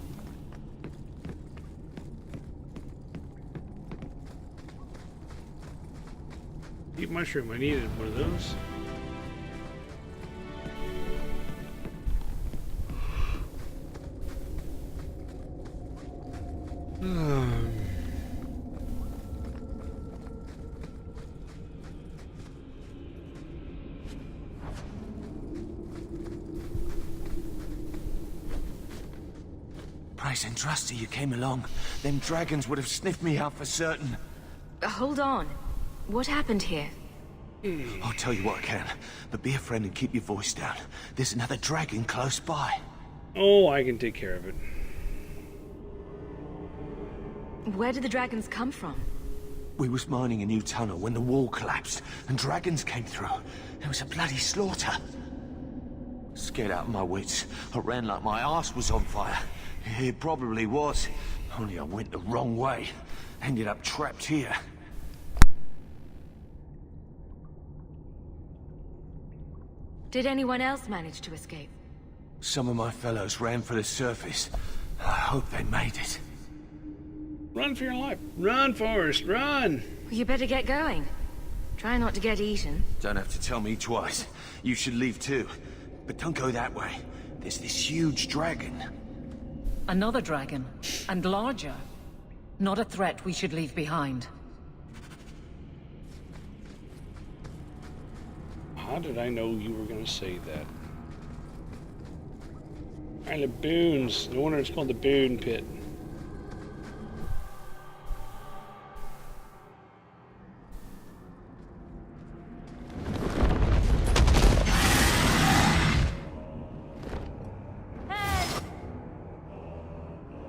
Deep mushroom, I needed one of those. Price and trusty you came along. Them dragons would have sniffed me out for certain. Hold on. What happened here? I'll tell you what I can, but be a friend and keep your voice down. There's another dragon close by. Oh, I can take care of it. Where did the dragons come from? We was mining a new tunnel when the wall collapsed, and dragons came through. There was a bloody slaughter. Scared out of my wits, I ran like my arse was on fire. It probably was, only I went the wrong way. Ended up trapped here. Did anyone else manage to escape? Some of my fellows ran for the surface. I hope they made it. Run for your life. Run, Forrest, run! You better get going. Try not to get eaten. Don't have to tell me twice. You should leave too. But don't go that way. There's this huge dragon. Another dragon, and larger. Not a threat we should leave behind. How did I know you were going to say that? Isle of Boons. No wonder it's called the Boon Pit.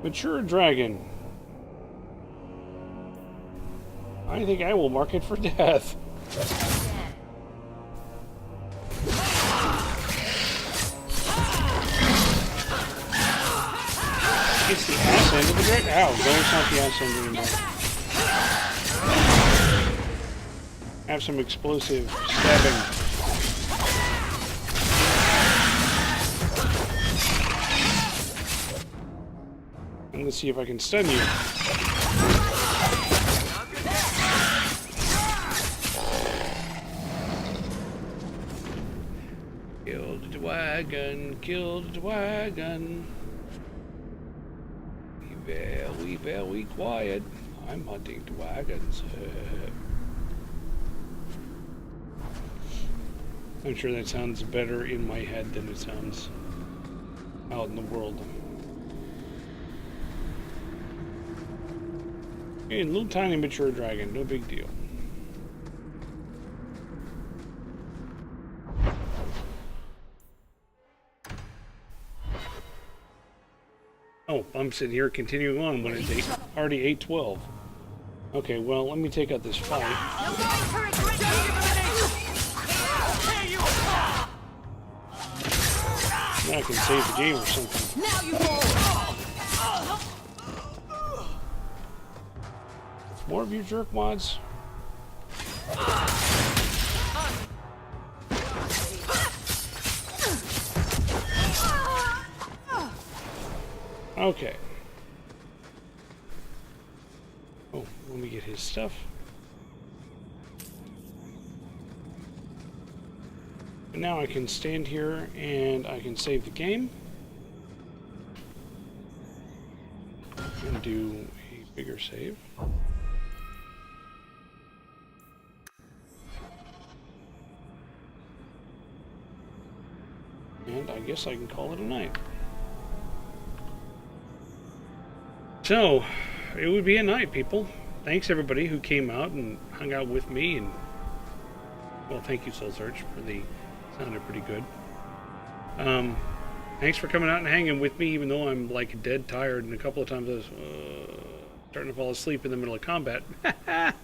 Mature dragon. I think I will mark it for death. It's the ass end of the dragon. Ow, no, it's not the ass end anymore. Have some explosive stabbing. I'm gonna see if I can stun you. Killed the wagon, killed the wagon. Be very quiet. I'm hunting the wagons. I'm sure that sounds better in my head than it sounds out in the world. Okay, little tiny mature dragon, no big deal. Oh, I'm sitting here continuing on when it's already 8:12. Okay, well, let me take out this fight. Now I can save the game or something. Now you fall! More of you jerkwads. Okay. Oh, let me get his stuff. And now I can stand here and I can save the game. And do a bigger save. And I guess I can call it a night. So, it would be a night, people. Thanks everybody who came out and hung out with me, and well, thank you Soul Search for the sounded pretty good. Thanks for coming out and hanging with me, even though I'm like dead tired, and a couple of times I was starting to fall asleep in the middle of combat. But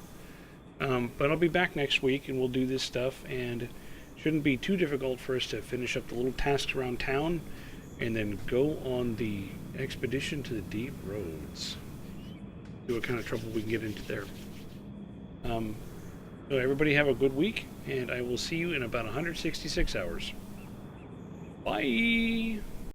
I'll be back next week, and we'll do this stuff, and it shouldn't be too difficult for us to finish up the little tasks around town, and then go on the expedition to the Deep Roads. See what kind of trouble we can get into there. So everybody have a good week, and I will see you in about 166 hours. Bye!